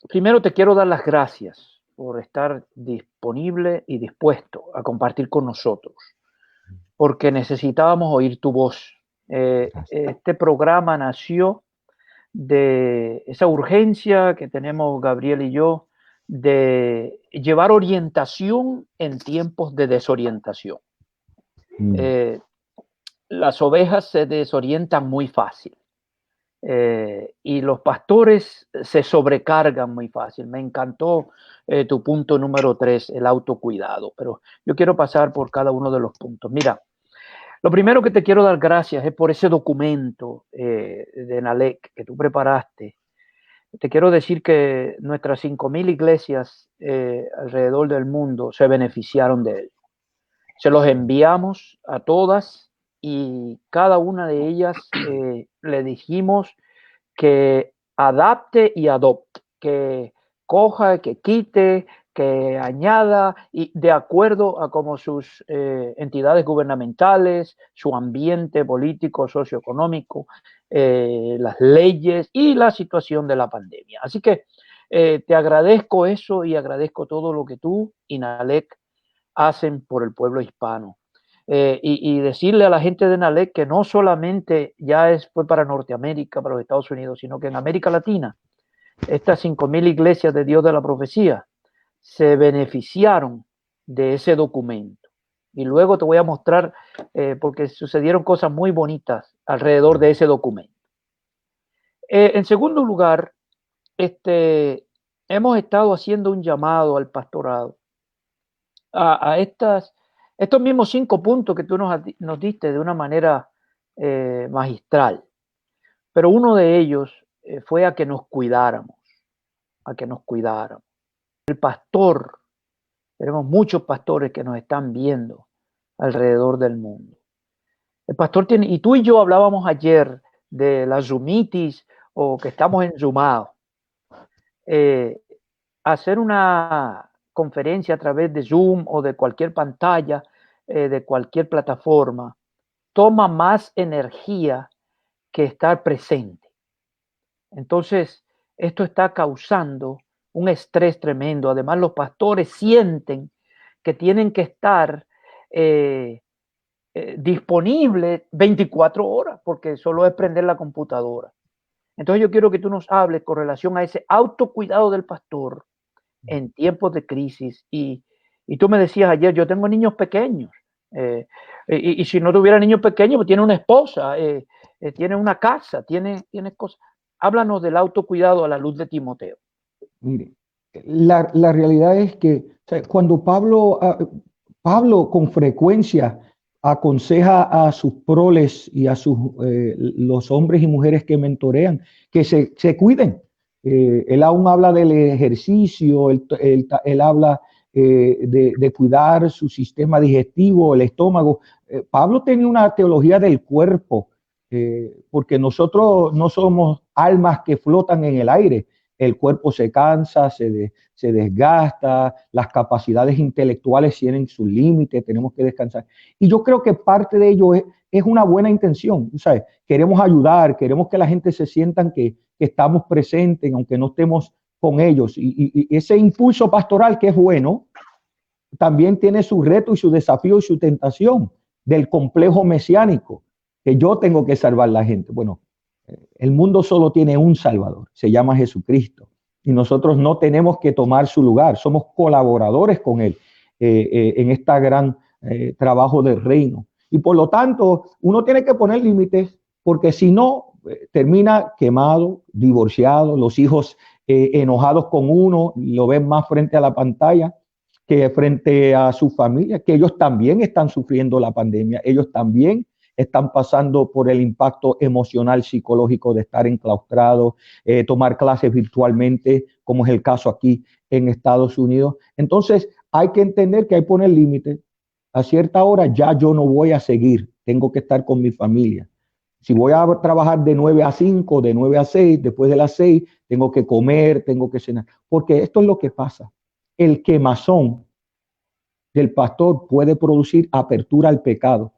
primero te quiero dar las gracias por estar disponible y dispuesto a compartir con nosotros, porque necesitábamos oír tu voz. Este programa nació de esa urgencia que tenemos Gabriel y yo de llevar orientación en tiempos de desorientación. Las ovejas se desorientan muy fácil y los pastores se sobrecargan muy fácil. Me encantó tu punto número 3, el autocuidado, pero yo quiero pasar por cada uno de los puntos. Mira, lo primero que te quiero dar gracias es por ese documento de NALEC que tú preparaste. Te quiero decir que nuestras 5,000 iglesias alrededor del mundo se beneficiaron de él. Se los enviamos a todas y cada una de ellas le dijimos que adapte y adopte, que coja, que quite, que añada y de acuerdo a cómo sus entidades gubernamentales, su ambiente político, socioeconómico, las leyes y la situación de la pandemia. Así que te agradezco eso y agradezco todo lo que tú y NALEC hacen por el pueblo hispano. Y decirle a la gente de NALEC que no solamente fue para Norteamérica, para los Estados Unidos, sino que en América Latina, estas 5,000 iglesias de Dios de la Profecía se beneficiaron de ese documento. Y luego te voy a mostrar, porque sucedieron cosas muy bonitas alrededor de ese documento. En segundo lugar, hemos estado haciendo un llamado al pastorado a estos mismos 5 puntos que tú nos diste de una manera magistral. Pero uno de ellos fue a que nos cuidáramos, El pastor, tenemos muchos pastores que nos están viendo alrededor del mundo. El pastor tiene, y tú y yo hablábamos ayer de la Zoomitis o que estamos enzumados. Hacer una conferencia a través de Zoom o de cualquier pantalla, de cualquier plataforma, toma más energía que estar presente. Entonces, esto está causando un estrés tremendo. Además, los pastores sienten que tienen que estar disponibles 24 horas, porque solo es prender la computadora. Entonces, yo quiero que tú nos hables con relación a ese autocuidado del pastor en tiempos de crisis. Y tú me decías ayer, yo tengo niños pequeños. Y si no tuviera niños pequeños, pues tiene una esposa, tiene una casa, tiene cosas. Háblanos del autocuidado a la luz de Timoteo. Mire, la realidad es que, o sea, cuando Pablo con frecuencia aconseja a sus proles y a los hombres y mujeres que mentorean que se cuiden. Él aún habla del ejercicio, él habla de cuidar su sistema digestivo, el estómago. Pablo tenía una teología del cuerpo, porque nosotros no somos almas que flotan en el aire. El cuerpo se cansa, se desgasta, las capacidades intelectuales tienen sus límites, tenemos que descansar. Y yo creo que parte de ello es una buena intención, ¿sabes? Queremos ayudar, queremos que la gente se sientan que estamos presentes, aunque no estemos con ellos. Y ese impulso pastoral, que es bueno, también tiene su reto y su desafío y su tentación del complejo mesiánico, que yo tengo que salvar a la gente. Bueno, el mundo solo tiene un Salvador, se llama Jesucristo, y nosotros no tenemos que tomar su lugar, somos colaboradores con Él en este gran trabajo del reino. Y por lo tanto, uno tiene que poner límites, porque si no, termina quemado, divorciado, los hijos enojados con uno, lo ven más frente a la pantalla que frente a su familia, que ellos también están sufriendo la pandemia, ellos también están pasando por el impacto emocional, psicológico de estar enclaustrados, tomar clases virtualmente, como es el caso aquí en Estados Unidos. Entonces, hay que entender que hay que poner límites. A cierta hora ya yo no voy a seguir, tengo que estar con mi familia. Si voy a trabajar de 9 a 5, de 9 a 6, después de las 6, tengo que comer, tengo que cenar. Porque esto es lo que pasa. El quemazón del pastor puede producir apertura al pecado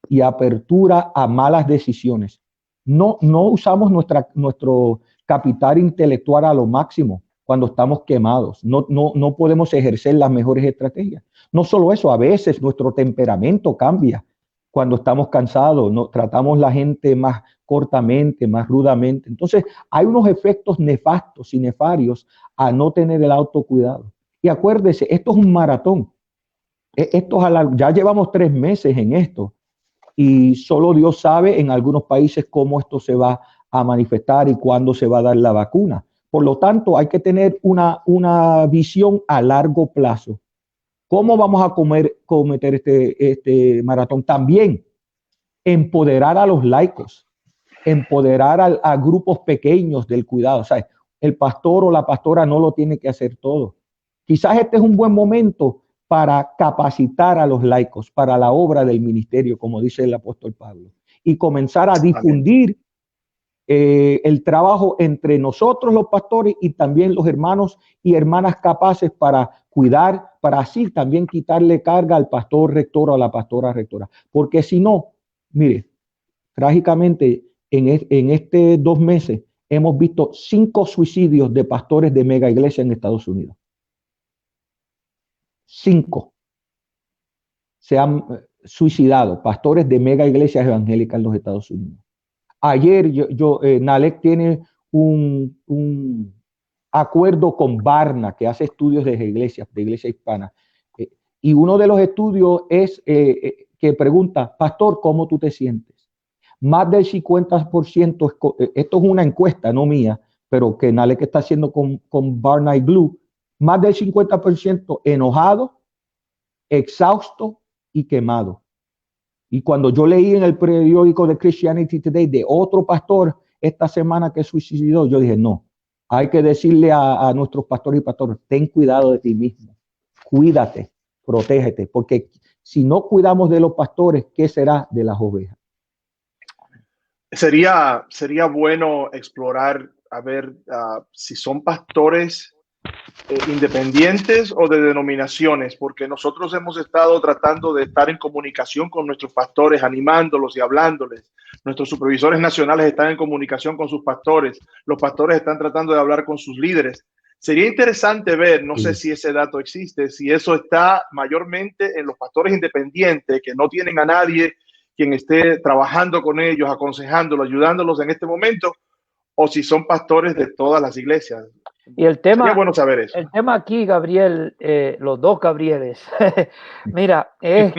y apertura a malas decisiones. No usamos nuestro capital intelectual a lo máximo cuando estamos quemados. No podemos ejercer las mejores estrategias. No solo eso, a veces nuestro temperamento cambia cuando estamos cansados. Tratamos la gente más cortamente, más rudamente. Entonces, hay unos efectos nefastos y nefarios a no tener el autocuidado. Y acuérdese, esto es un maratón. Ya llevamos 3 meses en esto y solo Dios sabe en algunos países cómo esto se va a manifestar y cuándo se va a dar la vacuna. Por lo tanto, hay que tener una visión a largo plazo. ¿Cómo vamos a cometer este maratón? También empoderar a los laicos, empoderar a grupos pequeños del cuidado. O sea, el pastor o la pastora no lo tiene que hacer todo. Quizás este es un buen momento para capacitar a los laicos para la obra del ministerio, como dice el apóstol Pablo, y comenzar a difundir el trabajo entre nosotros los pastores y también los hermanos y hermanas capaces para cuidar, para así también quitarle carga al pastor rector o a la pastora rectora. Porque si no, mire, trágicamente en este 2 meses hemos visto 5 suicidios de pastores de mega iglesia en Estados Unidos. 5 se han suicidado, pastores de mega iglesias evangélicas en los Estados Unidos. Ayer NALEC tiene un acuerdo con Barna, que hace estudios de iglesia hispana. Y uno de los estudios es que pregunta, pastor, ¿cómo tú te sientes? Más del 50%, esto es una encuesta, no mía, pero que NALEC está haciendo con Barna y Glue, más del 50% enojado, exhausto y quemado. Y cuando yo leí en el periódico de Christianity Today de otro pastor esta semana que suicidó, yo dije, no, hay que decirle a nuestros pastores y pastoras, ten cuidado de ti mismo, cuídate, protégete, porque si no cuidamos de los pastores, ¿qué será de las ovejas? Sería bueno explorar, a ver si son pastores independientes o de denominaciones, porque nosotros hemos estado tratando de estar en comunicación con nuestros pastores, animándolos y hablándoles. Nuestros supervisores nacionales están en comunicación con sus pastores. Los pastores están tratando de hablar con sus líderes. Sería interesante ver, no sé si ese dato existe, si eso está mayormente en los pastores independientes que no tienen a nadie quien esté trabajando con ellos, aconsejándolos, ayudándolos en este momento, o si son pastores de todas las iglesias. Y el tema, sería bueno saber eso. El tema aquí, Gabriel, los dos Gabrieles, mira, es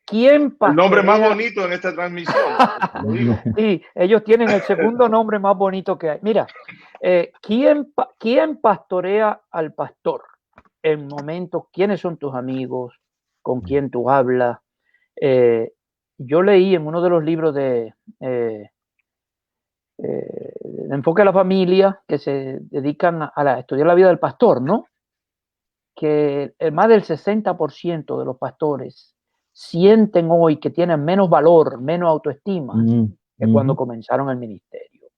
quién pastorea. El nombre más bonito en esta transmisión. Sí, ellos tienen el segundo nombre más bonito que hay. Mira, ¿quién pastorea al pastor? En momentos, ¿quiénes son tus amigos? ¿Con quién tú hablas? Yo leí en uno de los libros de enfoque a la familia que se dedican a estudiar la vida del pastor, ¿no? Que más del 60% de los pastores sienten hoy que tienen menos valor, menos autoestima que cuando comenzaron el ministerio.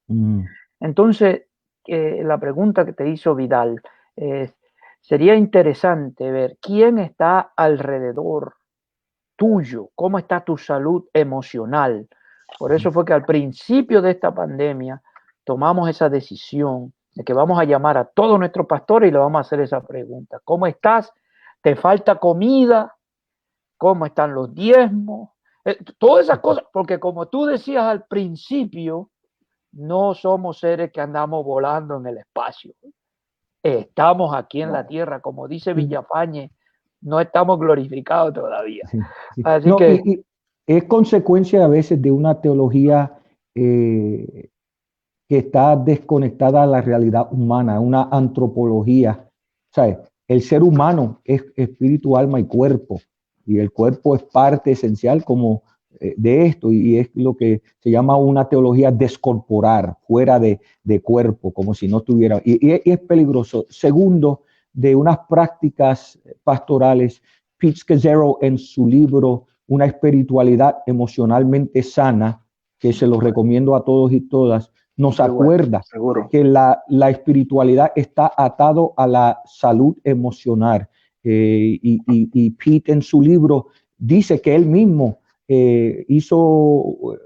Entonces, la pregunta que te hizo Vidal es, sería interesante ver quién está alrededor tuyo, cómo está tu salud emocional. Por eso fue que al principio de esta pandemia tomamos esa decisión de que vamos a llamar a todos nuestros pastores y le vamos a hacer esa pregunta. ¿Cómo estás? ¿Te falta comida? ¿Cómo están los diezmos? Todas esas cosas, porque como tú decías al principio, no somos seres que andamos volando en el espacio. Estamos aquí en la tierra, como dice Villafañe, no estamos glorificados todavía. Así que... Y es consecuencia a veces de una teología que está desconectada a la realidad humana, una antropología. ¿Sabes? El ser humano es espíritu, alma y cuerpo, y el cuerpo es parte esencial como de esto, y es lo que se llama una teología descorporar, fuera de cuerpo, como si no tuviera, y es peligroso. Segundo, de unas prácticas pastorales, Pete Scazzero en su libro Una espiritualidad emocionalmente sana, que se lo recomiendo a todos y todas, nos acuerda que la espiritualidad está atado a la salud emocional. y Pete en su libro dice que él mismo hizo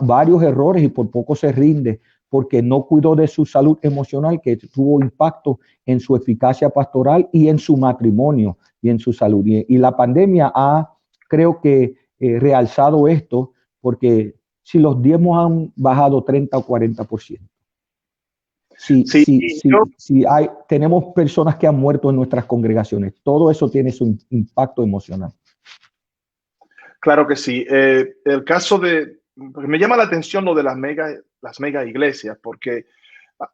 varios errores y por poco se rinde porque no cuidó de su salud emocional, que tuvo impacto en su eficacia pastoral y en su matrimonio y en su salud. Y la pandemia ha, creo que, realzado esto, porque si los diezmos han bajado 30 o 40%. Tenemos personas que han muerto en nuestras congregaciones. Todo eso tiene su impacto emocional. Claro que sí. El caso me llama la atención lo de las mega iglesias, porque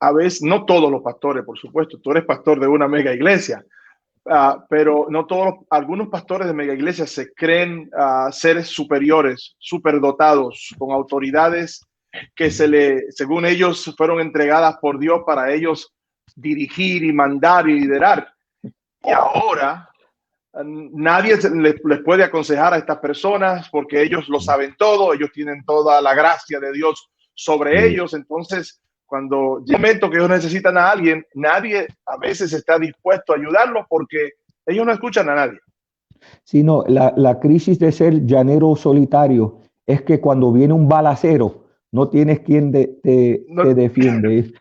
a veces, no todos los pastores, por supuesto, tú eres pastor de una mega iglesia, pero no todos, algunos pastores de mega iglesias se creen seres superiores, superdotados, con autoridades que según ellos, fueron entregadas por Dios para ellos dirigir y mandar y liderar. Y ahora nadie les puede aconsejar a estas personas porque ellos lo saben todo, ellos tienen toda la gracia de Dios sobre ellos. Entonces, cuando llega el momento que ellos necesitan a alguien, nadie a veces está dispuesto a ayudarlos porque ellos no escuchan a nadie. Sino la crisis de ser llanero solitario es que cuando viene un balacero, no tienes quien te defiende.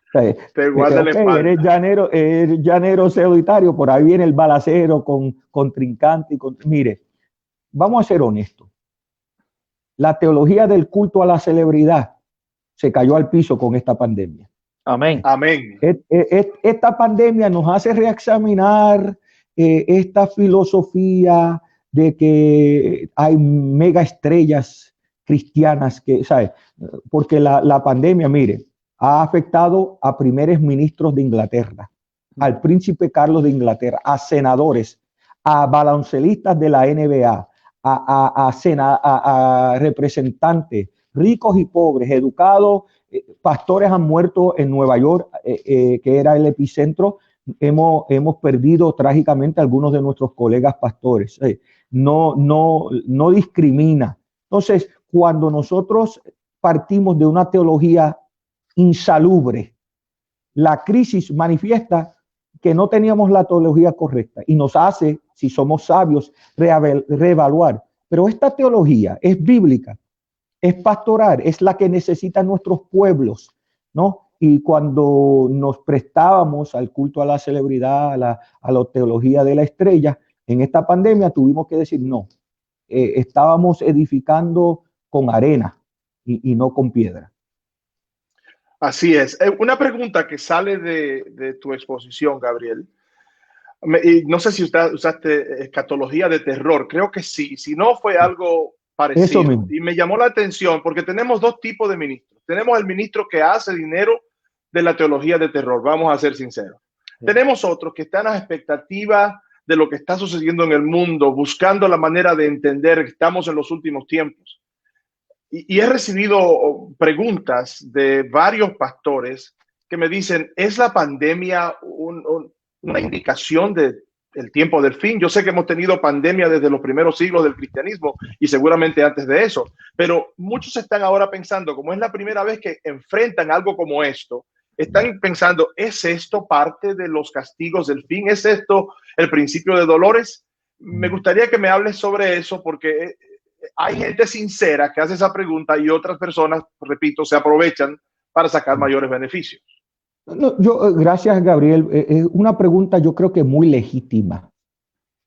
Te guarda la espalda. Eres llanero solitario, por ahí viene el balacero con contrincante. Mire, vamos a ser honestos. La teología del culto a la celebridad se cayó al piso con esta pandemia. Amén. Amén. Esta pandemia nos hace reexaminar esta filosofía de que hay mega estrellas cristianas que, ¿sabes? Porque la pandemia, mire, ha afectado a primeros ministros de Inglaterra, al príncipe Carlos de Inglaterra, a senadores, a baloncelistas de la NBA, a representantes, ricos y pobres, educados, pastores han muerto en Nueva York, que era el epicentro. Hemos perdido trágicamente a algunos de nuestros colegas pastores. No discrimina. Entonces, cuando nosotros partimos de una teología insalubre, la crisis manifiesta que no teníamos la teología correcta y nos hace, si somos sabios, reevaluar. Pero esta teología es bíblica, es pastoral, es la que necesitan nuestros pueblos, ¿no? Y cuando nos prestábamos al culto a la celebridad, a la teología de la estrella, en esta pandemia tuvimos que decir no. Estábamos edificando con arena y no con piedra. Así es. Una pregunta que sale de tu exposición, Gabriel. Y no sé si usaste escatología de terror. Creo que sí. Si no, fue algo parecido. Eso mismo. Y me llamó la atención porque tenemos dos tipos de ministros. Tenemos el ministro que hace dinero de la teología de terror. Vamos a ser sinceros. Sí. Tenemos otros que están a la expectativa de lo que está sucediendo en el mundo, buscando la manera de entender que estamos en los últimos tiempos. Y he recibido preguntas de varios pastores que me dicen, ¿es la pandemia una indicación del tiempo del fin? Yo sé que hemos tenido pandemia desde los primeros siglos del cristianismo y seguramente antes de eso, pero muchos están ahora pensando, como es la primera vez que enfrentan algo como esto, están pensando, ¿es esto parte de los castigos del fin? ¿Es esto el principio de dolores? Me gustaría que me hables sobre eso porque hay gente sincera que hace esa pregunta y otras personas, repito, se aprovechan para sacar mayores beneficios. No, gracias, Gabriel. Es una pregunta yo creo que muy legítima.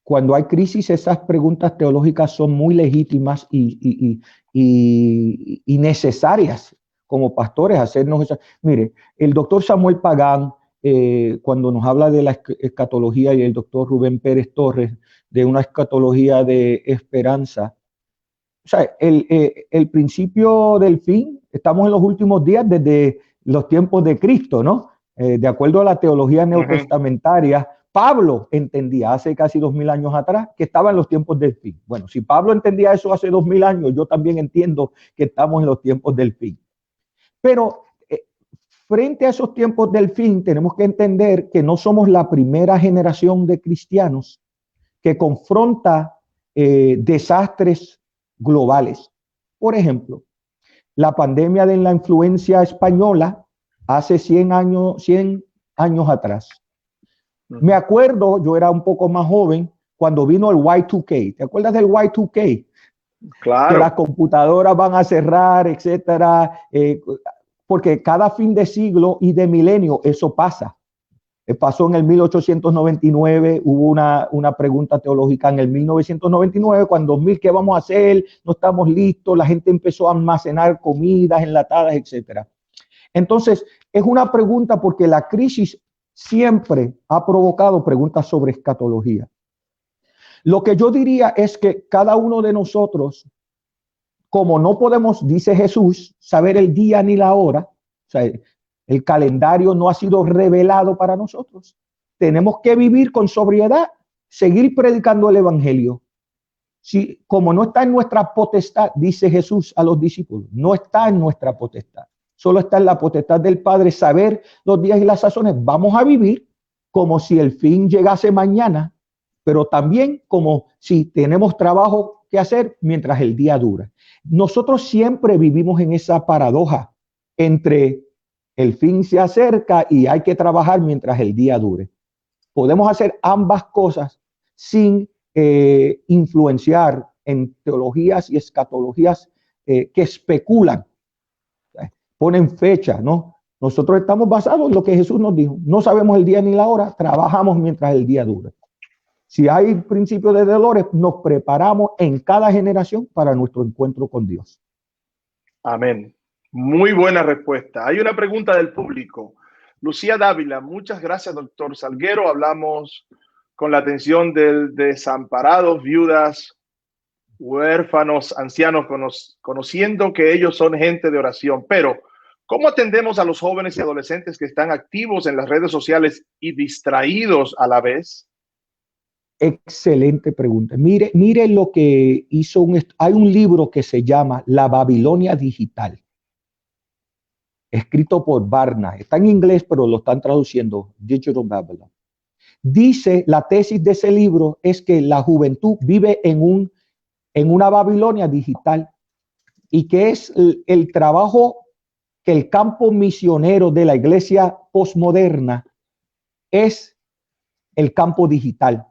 Cuando hay crisis, esas preguntas teológicas son muy legítimas y necesarias como pastores hacernos esa. Mire, el doctor Samuel Pagán, cuando nos habla de la escatología, y el doctor Rubén Pérez Torres, de una escatología de esperanza, o sea, el principio del fin, estamos en los últimos días desde los tiempos de Cristo, ¿no? De acuerdo a la teología neotestamentaria, Pablo entendía hace casi 2000 años atrás que estaba en los tiempos del fin. Bueno, si Pablo entendía eso hace 2000 años, yo también entiendo que estamos en los tiempos del fin. Pero frente a esos tiempos del fin, tenemos que entender que no somos la primera generación de cristianos que confronta desastres globales. Por ejemplo, la pandemia de la influencia española hace 100 años atrás. Me acuerdo, yo era un poco más joven, cuando vino el Y2K. ¿Te acuerdas del Y2K? Claro. Que las computadoras van a cerrar, etcétera, porque cada fin de siglo y de milenio eso pasa. Pasó en el 1899, hubo una pregunta teológica en el 1999, cuando 2000, ¿qué vamos a hacer? No estamos listos, la gente empezó a almacenar comidas enlatadas, etcétera. Entonces, es una pregunta porque la crisis siempre ha provocado preguntas sobre escatología. Lo que yo diría es que cada uno de nosotros, como no podemos, dice Jesús, saber el día ni la hora, o sea, el calendario no ha sido revelado para nosotros. Tenemos que vivir con sobriedad, seguir predicando el evangelio. Si, como no está en nuestra potestad, dice Jesús a los discípulos, no está en nuestra potestad. Solo está en la potestad del Padre saber los días y las sazones. Vamos a vivir como si el fin llegase mañana, pero también como si tenemos trabajo que hacer mientras el día dura. Nosotros siempre vivimos en esa paradoja entre el fin se acerca y hay que trabajar mientras el día dure. Podemos hacer ambas cosas sin influenciar en teologías y escatologías que especulan, ponen fecha, ¿no? Nosotros estamos basados en lo que Jesús nos dijo. No sabemos el día ni la hora, trabajamos mientras el día dura. Si hay principio de dolores, nos preparamos en cada generación para nuestro encuentro con Dios. Amén. Muy buena respuesta. Hay una pregunta del público. Lucía Dávila, muchas gracias, doctor Salguero. Hablamos con la atención de desamparados, viudas, huérfanos, ancianos, conociendo que ellos son gente de oración. Pero, ¿cómo atendemos a los jóvenes y adolescentes que están activos en las redes sociales y distraídos a la vez? Excelente pregunta. Mire lo que hizo hay un libro que se llama La Babilonia Digital, escrito por Barna. Está en inglés, pero lo están traduciendo, Digital Babylon. Dice, la tesis de ese libro es que la juventud vive en una Babilonia digital y que es el trabajo que el campo misionero de la iglesia postmoderna es el campo digital.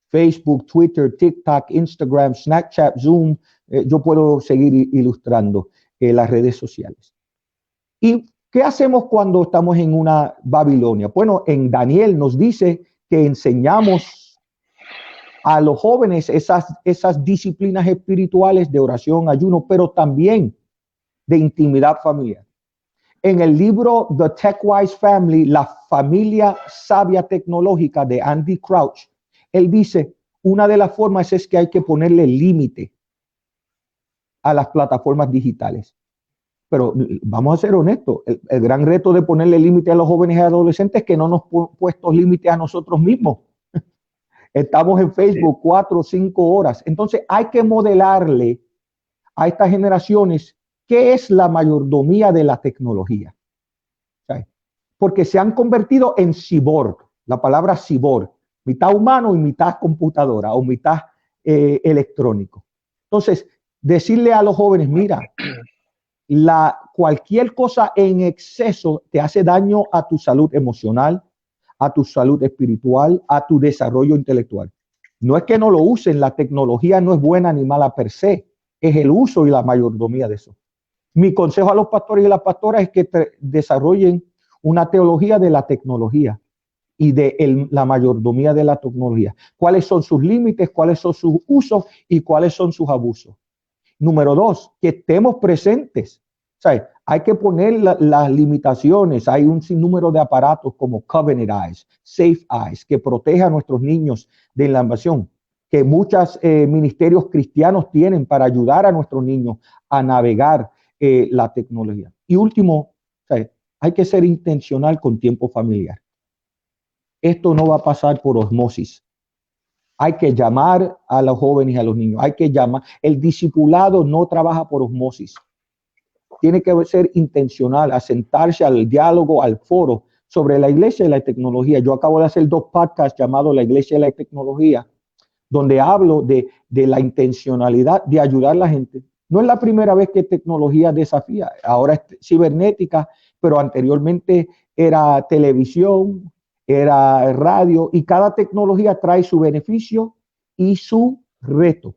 Facebook, Twitter, TikTok, Instagram, Snapchat, Zoom. Yo puedo seguir ilustrando las redes sociales. ¿Y qué hacemos cuando estamos en una Babilonia? Bueno, en Daniel nos dice que enseñamos a los jóvenes esas disciplinas espirituales de oración, ayuno, pero también de intimidad familiar. En el libro The TechWise Family, la familia sabia tecnológica de Andy Crouch, él dice, una de las formas es que hay que ponerle límite a las plataformas digitales. Pero vamos a ser honestos, el gran reto de ponerle límite a los jóvenes y adolescentes es que no nos puesto límite a nosotros mismos. Estamos en Facebook 4 o 5 horas. Entonces hay que modelarle a estas generaciones qué es la mayordomía de la tecnología. ¿Sabes? Porque se han convertido en cyborg, la palabra cyborg, mitad humano y mitad computadora o mitad electrónico. Entonces, decirle a los jóvenes, mira, cualquier cosa en exceso te hace daño a tu salud emocional, a tu salud espiritual, a tu desarrollo intelectual. No es que no lo usen, la tecnología no es buena ni mala per se, es el uso y la mayordomía de eso. Mi consejo a los pastores y las pastoras es que desarrollen una teología de la tecnología y de la mayordomía de la tecnología. ¿Cuáles son sus límites? ¿Cuáles son sus usos? ¿Y cuáles son sus abusos? Número 2, que estemos presentes. ¿Sabes? Hay que poner las limitaciones. Hay un sinnúmero de aparatos como Covenant Eyes, Safe Eyes, que protege a nuestros niños de la invasión, que muchos ministerios cristianos tienen para ayudar a nuestros niños a navegar la tecnología. Y último, ¿sabes? Hay que ser intencional con tiempo familiar. Esto no va a pasar por osmosis. Hay que llamar a los jóvenes y a los niños. Hay que llamar. El discipulado no trabaja por osmosis. Tiene que ser intencional, a sentarse al diálogo, al foro sobre la iglesia y la tecnología. Yo acabo de hacer 2 podcasts llamados La Iglesia y la Tecnología, donde hablo de la intencionalidad de ayudar a la gente. No es la primera vez que tecnología desafía. Ahora es cibernética, pero anteriormente era televisión, era radio, y cada tecnología trae su beneficio y su reto.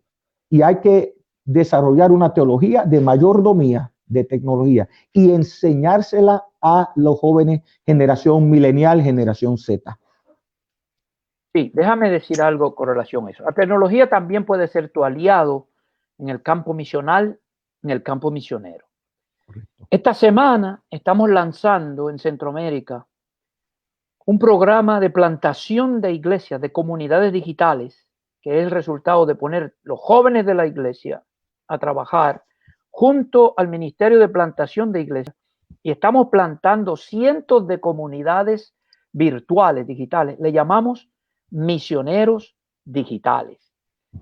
Y hay que desarrollar una teología de mayordomía de tecnología y enseñársela a los jóvenes, generación milenial, generación Z. Sí, déjame decir algo con relación a eso. La tecnología también puede ser tu aliado en el campo misional, en el campo misionero. Correcto. Esta semana estamos lanzando en Centroamérica un programa de plantación de iglesias, de comunidades digitales, que es el resultado de poner los jóvenes de la iglesia a trabajar junto al Ministerio de Plantación de Iglesias, y estamos plantando cientos de comunidades virtuales, digitales. Le llamamos misioneros digitales.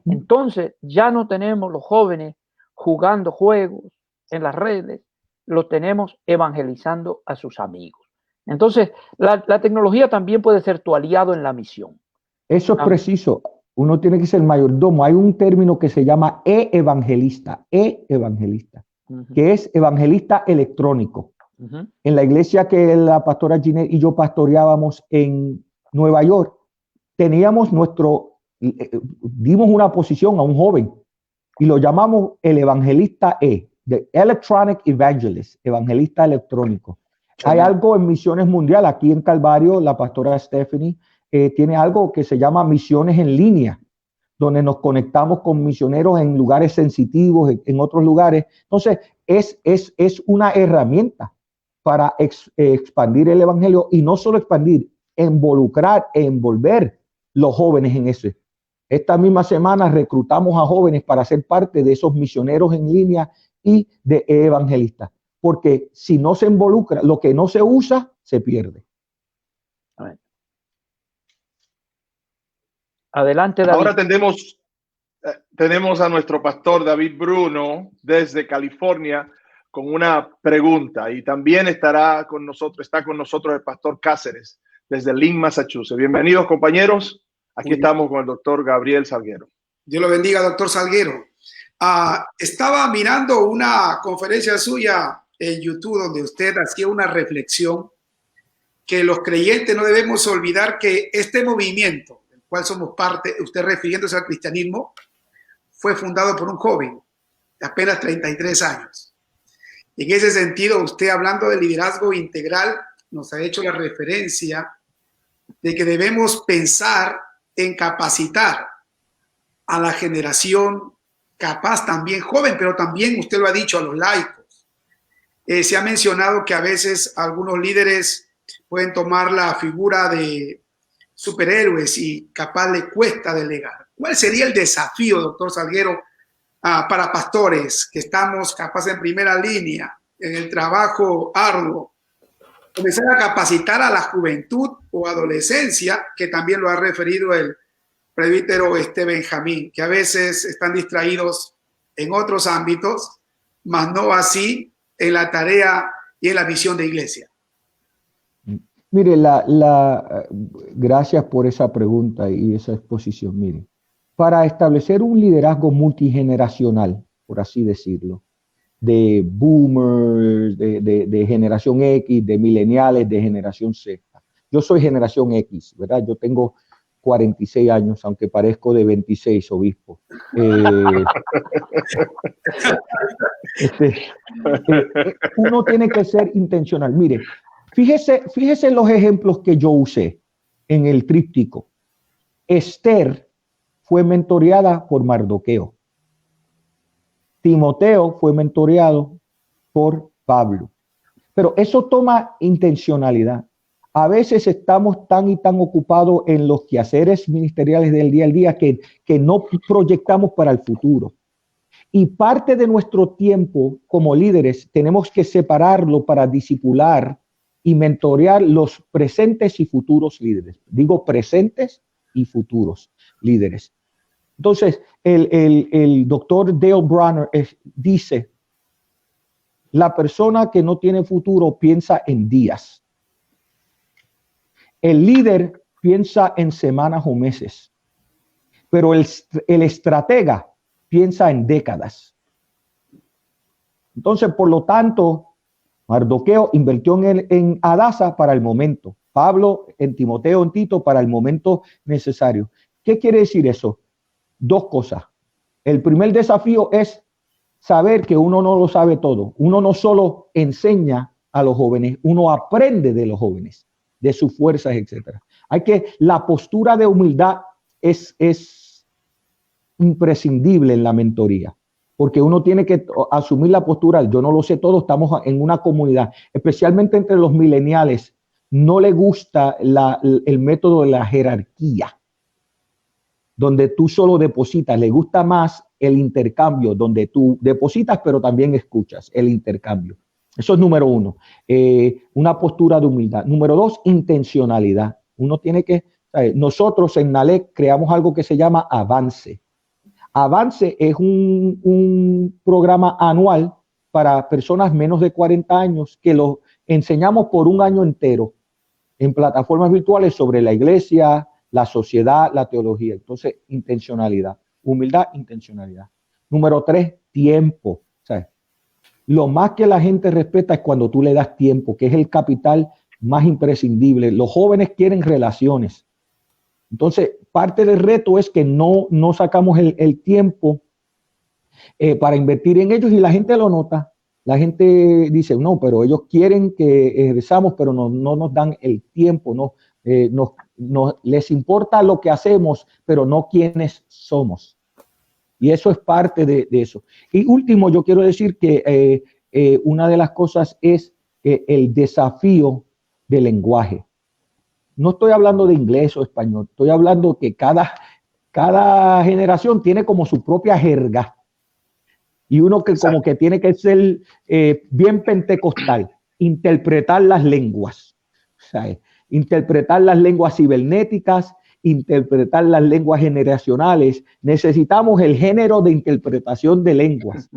Entonces ya no tenemos los jóvenes jugando juegos en las redes, los tenemos evangelizando a sus amigos. Entonces la tecnología también puede ser tu aliado en la misión. Eso es preciso. Uno tiene que ser mayordomo. Hay un término que se llama evangelista, que es evangelista electrónico. En la iglesia que la pastora Ginette y yo pastoreábamos en Nueva York, teníamos dimos una posición a un joven y lo llamamos el evangelista the Electronic Evangelist, evangelista electrónico. Hay algo en Misiones Mundial, aquí en Calvario, la pastora Stephanie tiene algo que se llama misiones en línea, donde nos conectamos con misioneros en lugares sensitivos, en otros lugares. Entonces, es una herramienta para expandir el evangelio, y no solo expandir, involucrar e envolver los jóvenes en eso. Esta misma semana reclutamos a jóvenes para ser parte de esos misioneros en línea y de evangelistas, porque si no se involucra, lo que no se usa, se pierde. Adelante, David. Ahora tenemos a nuestro pastor David Bruno desde California con una pregunta, y también está con nosotros el pastor Cáceres desde Lynn, Massachusetts. Bienvenidos, compañeros. Aquí estamos con el doctor Gabriel Salguero. Dios lo bendiga, doctor Salguero. Estaba mirando una conferencia suya en YouTube donde usted hacía una reflexión que los creyentes no debemos olvidar que este movimiento del cual somos parte, usted refiriéndose al cristianismo, fue fundado por un joven de apenas 33 años. En ese sentido, usted, hablando de liderazgo integral, nos ha hecho la referencia de que debemos pensar en capacitar a la generación capaz, también joven, pero también, usted lo ha dicho, a los laicos. Se ha mencionado que a veces algunos líderes pueden tomar la figura de superhéroes y capaz le cuesta delegar. ¿Cuál sería el desafío, doctor Salguero, para pastores que estamos capaz en primera línea en el trabajo arduo? Comenzar a capacitar a la juventud o adolescencia, que también lo ha referido el presbítero Benjamín, que a veces están distraídos en otros ámbitos, mas no así en la tarea y en la visión de iglesia. Mire, gracias por esa pregunta y esa exposición. Mire, para establecer un liderazgo multigeneracional, por así decirlo, de boomers, de generación X, de millennials, de generación Z. Yo soy generación X, ¿verdad? Yo tengo 46 años, aunque parezco de 26, obispo. Uno tiene que ser intencional. Mire, fíjese los ejemplos que yo usé en el tríptico. Esther fue mentoreada por Mardoqueo. Timoteo fue mentoreado por Pablo. Pero eso toma intencionalidad. A veces estamos tan ocupados en los quehaceres ministeriales del día al día que no proyectamos para el futuro. Y parte de nuestro tiempo como líderes tenemos que separarlo para discipular y mentorear los presentes y futuros líderes. Digo presentes y futuros líderes. Entonces, el doctor Dale Bronner dice, la persona que no tiene futuro piensa en días. El líder piensa en semanas o meses, pero el estratega piensa en décadas. Entonces, por lo tanto, Mardoqueo invirtió en Hadasa para el momento, Pablo en Timoteo, en Tito para el momento necesario. ¿Qué quiere decir eso? dos cosas. El primer desafío es saber que uno no lo sabe todo. Uno no solo enseña a los jóvenes, uno aprende de los jóvenes, de sus fuerzas, etcétera. La postura de humildad es imprescindible en la mentoría, porque uno tiene que asumir la postura, yo no lo sé todo, estamos en una comunidad, especialmente entre los millennials, no le gusta el método de la jerarquía, donde tú solo depositas, le gusta más el intercambio, donde tú depositas, pero también escuchas el intercambio. Eso es número uno, una postura de humildad. Número dos, intencionalidad. Uno tiene que, nosotros en NALEC creamos algo que se llama Avance. Avance es un programa anual para personas menos de 40 años que lo enseñamos por un año entero en plataformas virtuales sobre la iglesia, la sociedad, la teología. Entonces, intencionalidad, humildad, intencionalidad. Número tres, tiempo. ¿Sabes? Lo más que la gente respeta es cuando tú le das tiempo, que es el capital más imprescindible. Los jóvenes quieren relaciones. Entonces, parte del reto es que no sacamos el tiempo para invertir en ellos y la gente lo nota. La gente dice, no, pero ellos quieren que ejerzamos, pero no nos dan el tiempo, no les importa lo que hacemos, pero no quiénes somos. Y eso es parte de eso. Y último, yo quiero decir que una de las cosas es el desafío del lenguaje. No estoy hablando de inglés o español, estoy hablando que cada generación tiene como su propia jerga. Y uno que como que tiene que ser bien pentecostal, interpretar las lenguas, ¿sabes? Interpretar las lenguas cibernéticas, interpretar las lenguas generacionales. Necesitamos el género de interpretación de lenguas.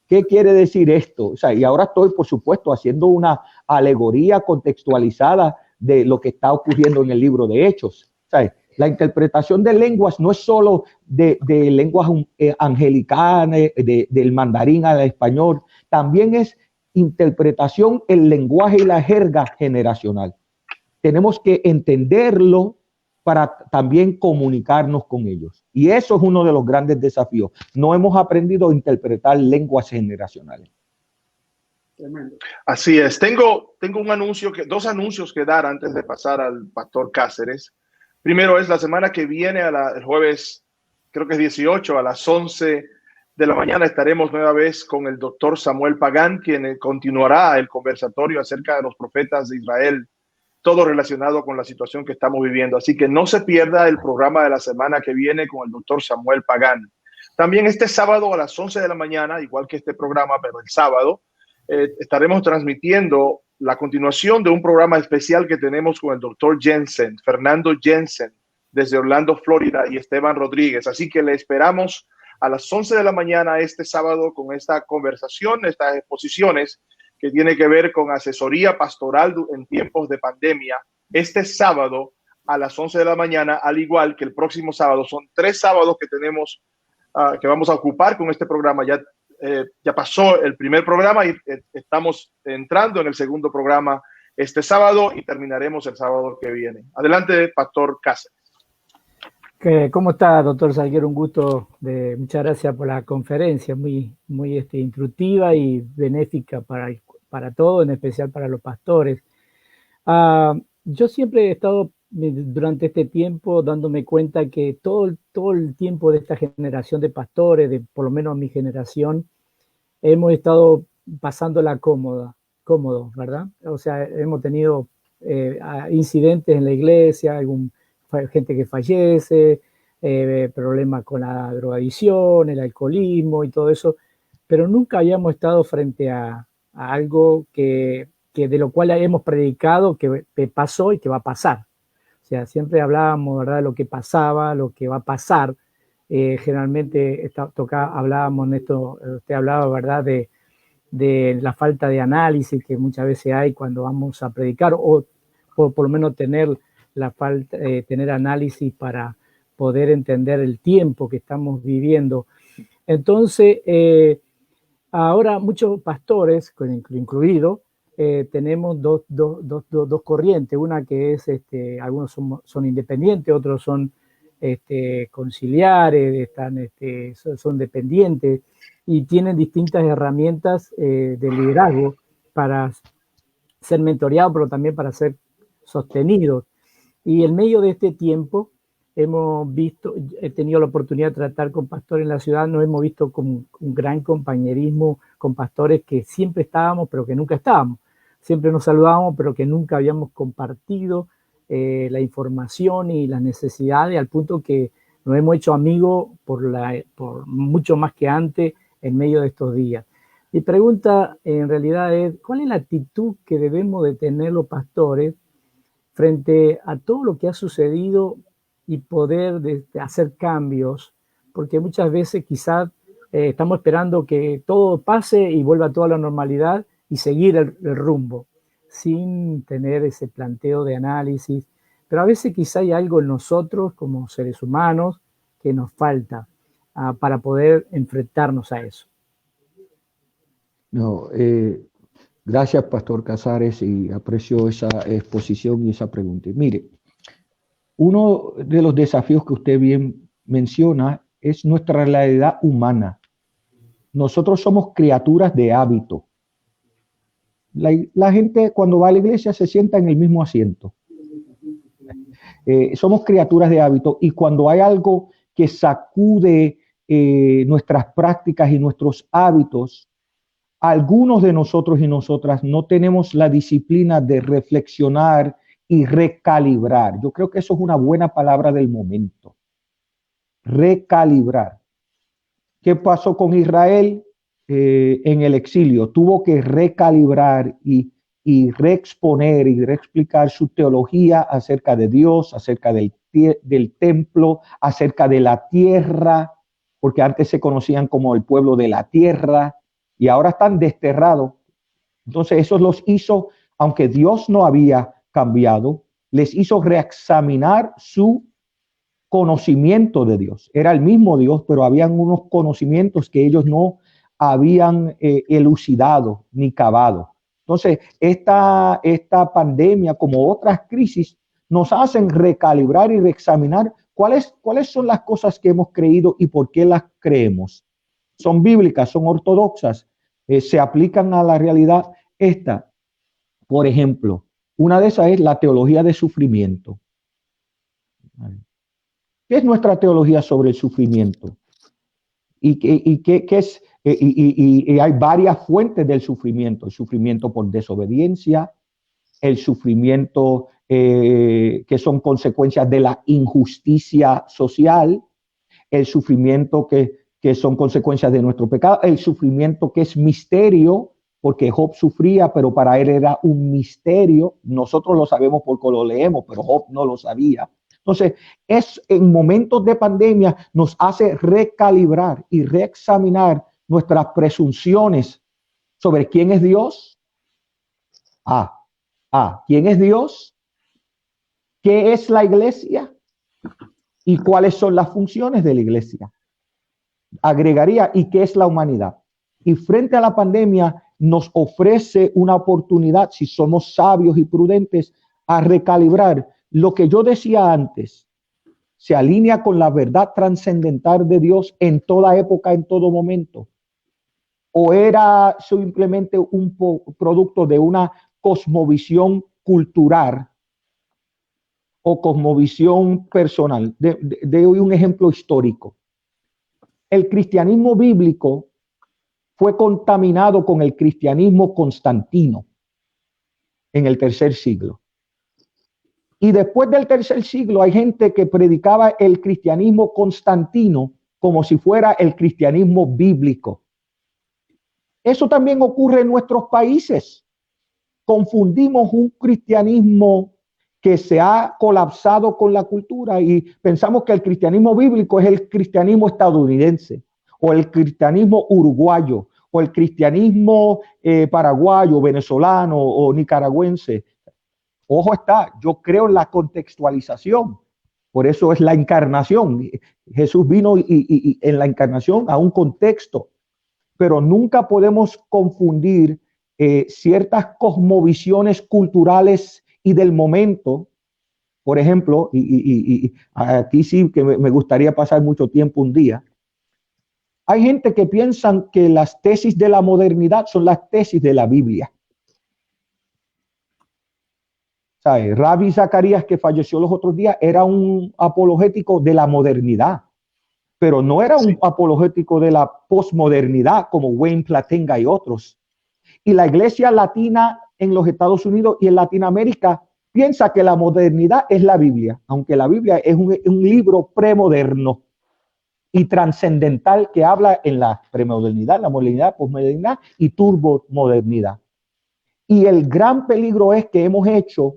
¿Qué quiere decir esto? O sea, y ahora estoy, por supuesto, haciendo una alegoría contextualizada de lo que está ocurriendo en el libro de Hechos. ¿Sabes? La interpretación de lenguas no es solo de lenguas angelicanas, del mandarín al español, también es interpretación, el lenguaje y la jerga generacional. Tenemos que entenderlo para también comunicarnos con ellos. Y eso es uno de los grandes desafíos. No hemos aprendido a interpretar lenguas generacionales. Tremendo. Así es. Tengo dos anuncios que dar antes de pasar al pastor Cáceres. Primero es la semana que viene, el jueves, creo que es 18, a las 11 de la mañana, estaremos nueva vez con el doctor Samuel Pagán, quien continuará el conversatorio acerca de los profetas de Israel, todo relacionado con la situación que estamos viviendo. Así que no se pierda el programa de la semana que viene con el doctor Samuel Pagán. También este sábado a las 11 de la mañana, igual que este programa, pero el sábado, estaremos transmitiendo la continuación de un programa especial que tenemos con el doctor Jensen, Fernando Jensen, desde Orlando, Florida, y Esteban Rodríguez. Así que le esperamos a las 11 de la mañana este sábado con esta conversación, estas exposiciones que tiene que ver con asesoría pastoral en tiempos de pandemia. Este sábado a las 11 de la mañana, al igual que el próximo sábado. Son 3 sábados que tenemos, que vamos a ocupar con este programa. Ya pasó el primer programa y estamos entrando en el segundo programa este sábado y terminaremos el sábado que viene. Adelante, pastor Cáceres. ¿Cómo está, doctor Salguero? Un gusto. Muchas gracias por la conferencia, muy instructiva y benéfica para todos, en especial para los pastores. Yo siempre he estado durante este tiempo dándome cuenta que todo el tiempo de esta generación de pastores, por lo menos mi generación, hemos estado pasándola cómodo, ¿verdad? O sea, hemos tenido incidentes en la iglesia, gente que fallece, problemas con la drogadicción, el alcoholismo y todo eso, pero nunca habíamos estado frente a algo que de lo cual hemos predicado que pasó y que va a pasar. O sea, siempre hablábamos, ¿verdad?, de lo que pasaba, lo que va a pasar. Generalmente hablábamos en esto, usted hablaba, ¿verdad?, de la falta de análisis que muchas veces hay cuando vamos a predicar, o por lo menos tener análisis para poder entender el tiempo que estamos viviendo. Entonces, ahora muchos pastores, incluido, tenemos dos corrientes. Una que es, algunos son independientes, otros son conciliares, son dependientes y tienen distintas herramientas de liderazgo para ser mentoreados, pero también para ser sostenidos. Y en medio de este tiempo he tenido la oportunidad de tratar con pastores en la ciudad, nos hemos visto con un gran compañerismo con pastores que siempre estábamos, pero que nunca estábamos. Siempre nos saludábamos, pero que nunca habíamos compartido la información y las necesidades, al punto que nos hemos hecho amigos por mucho más que antes en medio de estos días. Mi pregunta en realidad es, ¿cuál es la actitud que debemos de tener los pastores frente a todo lo que ha sucedido y poder hacer cambios? Porque muchas veces quizás estamos esperando que todo pase y vuelva toda la normalidad y seguir el rumbo, sin tener ese planteo de análisis. Pero a veces quizá hay algo en nosotros como seres humanos que nos falta para poder enfrentarnos a eso. No, gracias, Pastor Casares, y aprecio esa exposición y esa pregunta. Mire, uno de los desafíos que usted bien menciona es nuestra realidad humana. Nosotros somos criaturas de hábito. La gente cuando va a la iglesia se sienta en el mismo asiento. Somos criaturas de hábito, y cuando hay algo que sacude nuestras prácticas y nuestros hábitos, algunos de nosotros y nosotras no tenemos la disciplina de reflexionar y recalibrar. Yo creo que eso es una buena palabra del momento. Recalibrar. ¿Qué pasó con Israel en el exilio? Tuvo que recalibrar y reexponer y reexplicar su teología acerca de Dios, acerca del templo, acerca de la tierra, porque antes se conocían como el pueblo de la tierra y ahora están desterrados. Entonces eso los hizo, aunque Dios no había cambiado, les hizo reexaminar su conocimiento de Dios. Era el mismo Dios, pero habían unos conocimientos que ellos no habían elucidado ni cavado. Entonces, esta pandemia, como otras crisis, nos hacen recalibrar y reexaminar cuáles son las cosas que hemos creído y por qué las creemos. Son bíblicas, son ortodoxas, se aplican a la realidad esta. Por ejemplo, una de esas es la teología de sufrimiento. ¿Qué es nuestra teología sobre el sufrimiento? ¿Qué es? Y hay varias fuentes del sufrimiento. El sufrimiento por desobediencia, el sufrimiento que son consecuencias de la injusticia social, el sufrimiento que son consecuencias de nuestro pecado, el sufrimiento que es misterio, porque Job sufría, pero para él era un misterio. Nosotros lo sabemos porque lo leemos, pero Job no lo sabía. Entonces, en momentos de pandemia nos hace recalibrar y reexaminar nuestras presunciones sobre quién es Dios. ¿Quién es Dios? ¿Qué es la iglesia? ¿Y cuáles son las funciones de la iglesia? Agregaría, ¿y qué es la humanidad? Y frente a la pandemia nos ofrece una oportunidad, si somos sabios y prudentes, a recalibrar. Lo que yo decía antes se alinea con la verdad trascendental de Dios en toda época, en todo momento. ¿O era simplemente un producto de una cosmovisión cultural o cosmovisión personal? De hoy un ejemplo histórico. El cristianismo bíblico fue contaminado con el cristianismo constantino en el tercer siglo. Y después del tercer siglo hay gente que predicaba el cristianismo constantino como si fuera el cristianismo bíblico. Eso también ocurre en nuestros países. Confundimos un cristianismo que se ha colapsado con la cultura y pensamos que el cristianismo bíblico es el cristianismo estadounidense o el cristianismo uruguayo o el cristianismo paraguayo, venezolano o nicaragüense. Ojo está, yo creo en la contextualización. Por eso es la encarnación. Jesús vino y en la encarnación a un contexto. Pero nunca podemos confundir ciertas cosmovisiones culturales y del momento Por ejemplo, y aquí sí que me gustaría pasar mucho tiempo un día. Hay gente que piensan que las tesis de la modernidad son las tesis de la Biblia. ¿Sabe? Rabbi Zacarías, que falleció los otros días, era un apologético de la modernidad, pero no era un apologético de la posmodernidad como Wayne Platenga y otros. Y la iglesia latina en los Estados Unidos y en Latinoamérica piensa que la modernidad es la Biblia, aunque la Biblia es un libro premoderno y trascendental que habla en la premodernidad, la modernidad, posmodernidad y turbomodernidad. Y el gran peligro es que hemos hecho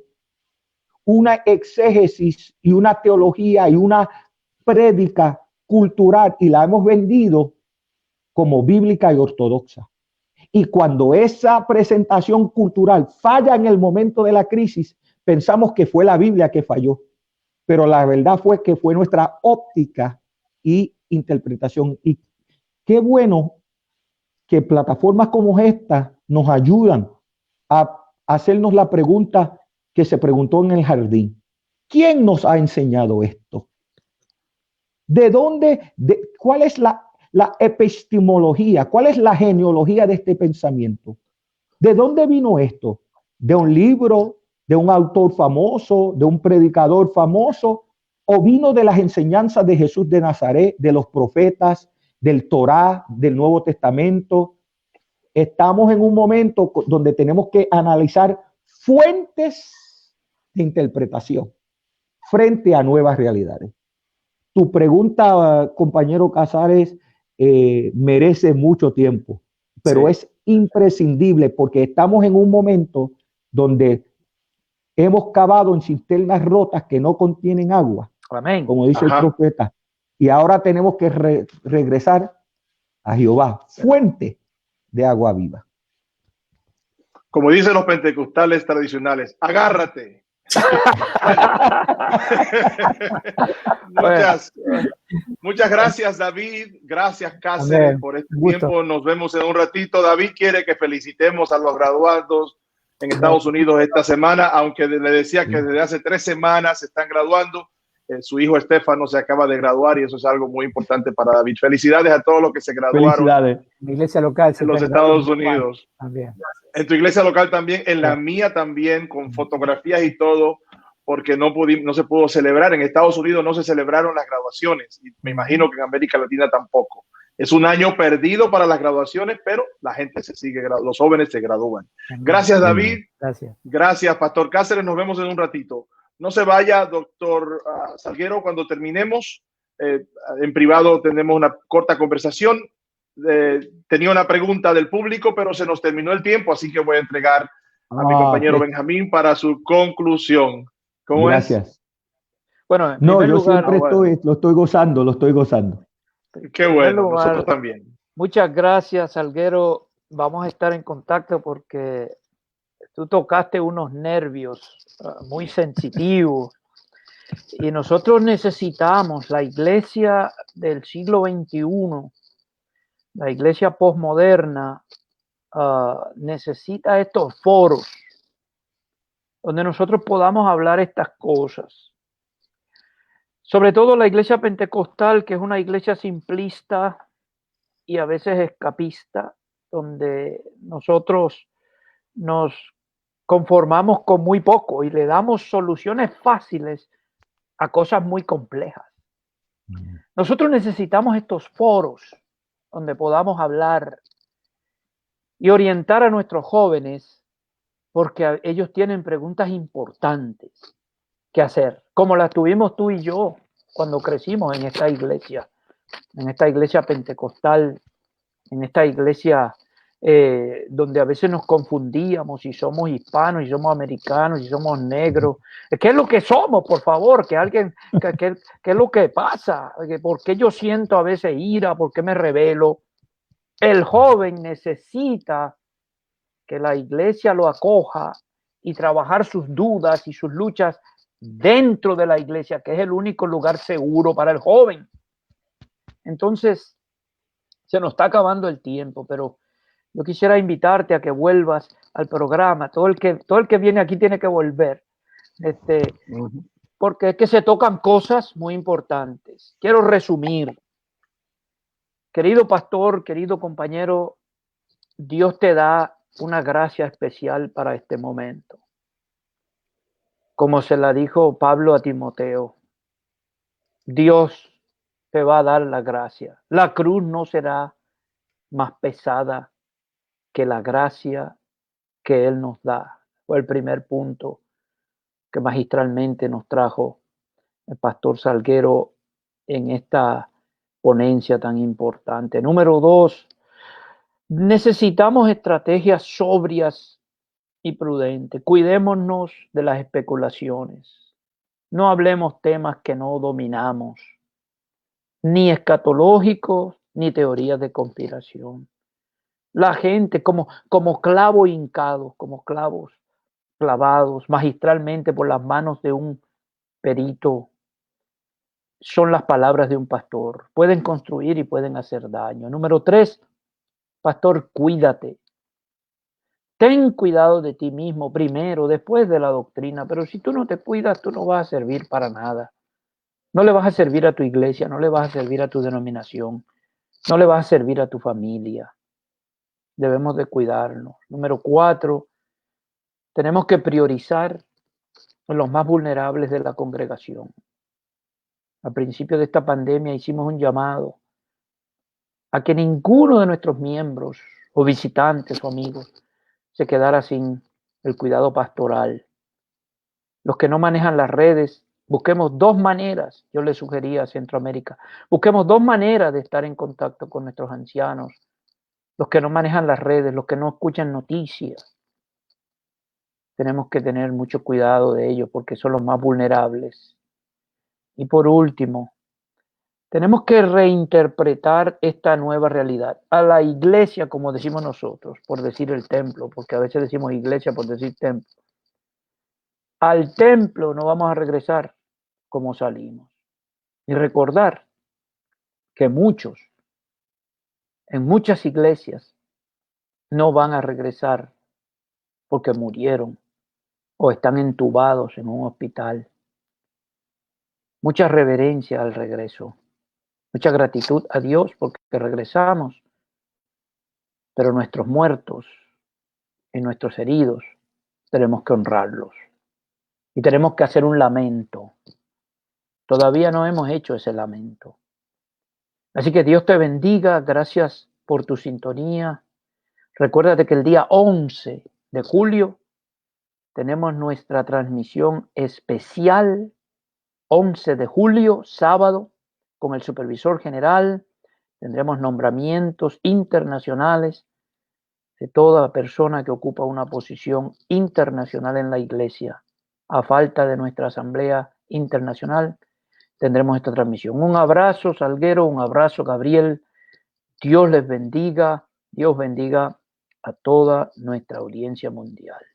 una exégesis y una teología y una prédica cultural y la hemos vendido como bíblica y ortodoxa. Y cuando esa presentación cultural falla en el momento de la crisis, pensamos que fue la Biblia que falló, pero la verdad fue que fue nuestra óptica y interpretación. Y qué bueno que plataformas como esta nos ayudan a hacernos la pregunta que se preguntó en el jardín. ¿Quién nos ha enseñado esto? ¿De dónde? ¿Cuál es la epistemología? ¿Cuál es la genealogía de este pensamiento? ¿De dónde vino esto? ¿De un libro? ¿De un autor famoso? ¿De un predicador famoso? ¿O vino de las enseñanzas de Jesús de Nazaret, de los profetas, del Torá, del Nuevo Testamento? Estamos en un momento donde tenemos que analizar fuentes de interpretación frente a nuevas realidades. Tu pregunta, compañero Casares, merece mucho tiempo, pero es imprescindible porque estamos en un momento donde hemos cavado en cisternas rotas que no contienen agua, Amén. Como dice el profeta, y ahora tenemos que regresar a Jehová, fuente de agua viva. Como dicen los pentecostales tradicionales, agárrate. Muchas gracias, David. Gracias, Cáceres, por este tiempo. Nos vemos en un ratito. David quiere que felicitemos a los graduados en Estados Unidos esta semana, aunque le decía que desde hace 3 semanas se están graduando. Su hijo Estefano se acaba de graduar y eso es algo muy importante para David. Felicidades a todos los que se graduaron en mi iglesia local en los Estados Unidos. También. En tu iglesia local también, en la mía también, con fotografías y todo, porque no se pudo celebrar. En Estados Unidos no se celebraron las graduaciones y me imagino que en América Latina tampoco. Es un año perdido para las graduaciones, pero la gente se sigue, los jóvenes se gradúan. Gracias, David. Gracias, Pastor Cáceres. Nos vemos en un ratito. No se vaya, doctor Salguero, cuando terminemos. En privado tenemos una corta conversación. Tenía una pregunta del público, pero se nos terminó el tiempo, así que voy a entregar a mi compañero Benjamín para su conclusión. ¿Cómo Gracias. es? Bueno, en no, yo lugar, siempre lo estoy gozando. Qué bueno, nosotros también. Muchas gracias, Salguero. Vamos a estar en contacto porque tú tocaste unos nervios muy sensitivos y nosotros necesitamos la iglesia del siglo XXI, la iglesia posmoderna, necesita estos foros donde nosotros podamos hablar estas cosas. Sobre todo la iglesia pentecostal, que es una iglesia simplista y a veces escapista, donde nosotros nos conformamos con muy poco y le damos soluciones fáciles a cosas muy complejas. Nosotros necesitamos estos foros donde podamos hablar y orientar a nuestros jóvenes, porque ellos tienen preguntas importantes que hacer, como las tuvimos tú y yo cuando crecimos en esta iglesia pentecostal, en esta iglesia donde a veces nos confundíamos si somos hispanos, si somos americanos, si somos negros. ¿Qué es lo que somos, por favor? ¿Qué es lo que pasa? ¿Por qué yo siento a veces ira? ¿Por qué me rebelo? El joven necesita que la iglesia lo acoja y trabajar sus dudas y sus luchas dentro de la iglesia, que es el único lugar seguro para el joven. Entonces, se nos está acabando el tiempo, pero yo quisiera invitarte a que vuelvas al programa. Todo el que viene aquí tiene que volver. porque es que se tocan cosas muy importantes. Quiero resumir. Querido pastor, querido compañero, Dios te da una gracia especial para este momento. Como se la dijo Pablo a Timoteo, Dios te va a dar la gracia. La cruz no será más pesada que la gracia que Él nos da. Fue el primer punto que magistralmente nos trajo el pastor Salguero en esta ponencia tan importante. Número 2, necesitamos estrategias sobrias y prudentes. Cuidémonos de las especulaciones. No hablemos temas que no dominamos, ni escatológicos, ni teorías de conspiración. La gente como clavos hincados, como clavos clavados magistralmente por las manos de un perito, son las palabras de un pastor. Pueden construir y pueden hacer daño. Número 3, pastor, cuídate. Ten cuidado de ti mismo primero, después de la doctrina, pero si tú no te cuidas, tú no vas a servir para nada. No le vas a servir a tu iglesia, no le vas a servir a tu denominación, no le vas a servir a tu familia. Debemos de cuidarnos. Número 4, tenemos que priorizar a los más vulnerables de la congregación. Al principio de esta pandemia hicimos un llamado a que ninguno de nuestros miembros o visitantes o amigos se quedara sin el cuidado pastoral. Los que no manejan las redes, busquemos 2 maneras, yo les sugería a Centroamérica, busquemos 2 maneras de estar en contacto con nuestros ancianos. Los que no manejan las redes, los que no escuchan noticias, tenemos que tener mucho cuidado de ellos porque son los más vulnerables. Y por último, tenemos que reinterpretar esta nueva realidad. A la iglesia, como decimos nosotros, por decir el templo, porque a veces decimos iglesia por decir templo. Al templo no vamos a regresar como salimos. Y recordar que muchos, en muchas iglesias, no van a regresar porque murieron o están entubados en un hospital. Mucha reverencia al regreso. Mucha gratitud a Dios porque regresamos, pero nuestros muertos y nuestros heridos tenemos que honrarlos y tenemos que hacer un lamento. Todavía no hemos hecho ese lamento. Así que Dios te bendiga, gracias por tu sintonía. Recuérdate que el día 11 de julio tenemos nuestra transmisión especial, 11 de julio, sábado, con el supervisor general. Tendremos nombramientos internacionales de toda persona que ocupa una posición internacional en la iglesia. A falta de nuestra asamblea internacional, tendremos esta transmisión. Un abrazo, Salguero, un abrazo, Gabriel. Dios les bendiga, Dios bendiga a toda nuestra audiencia mundial.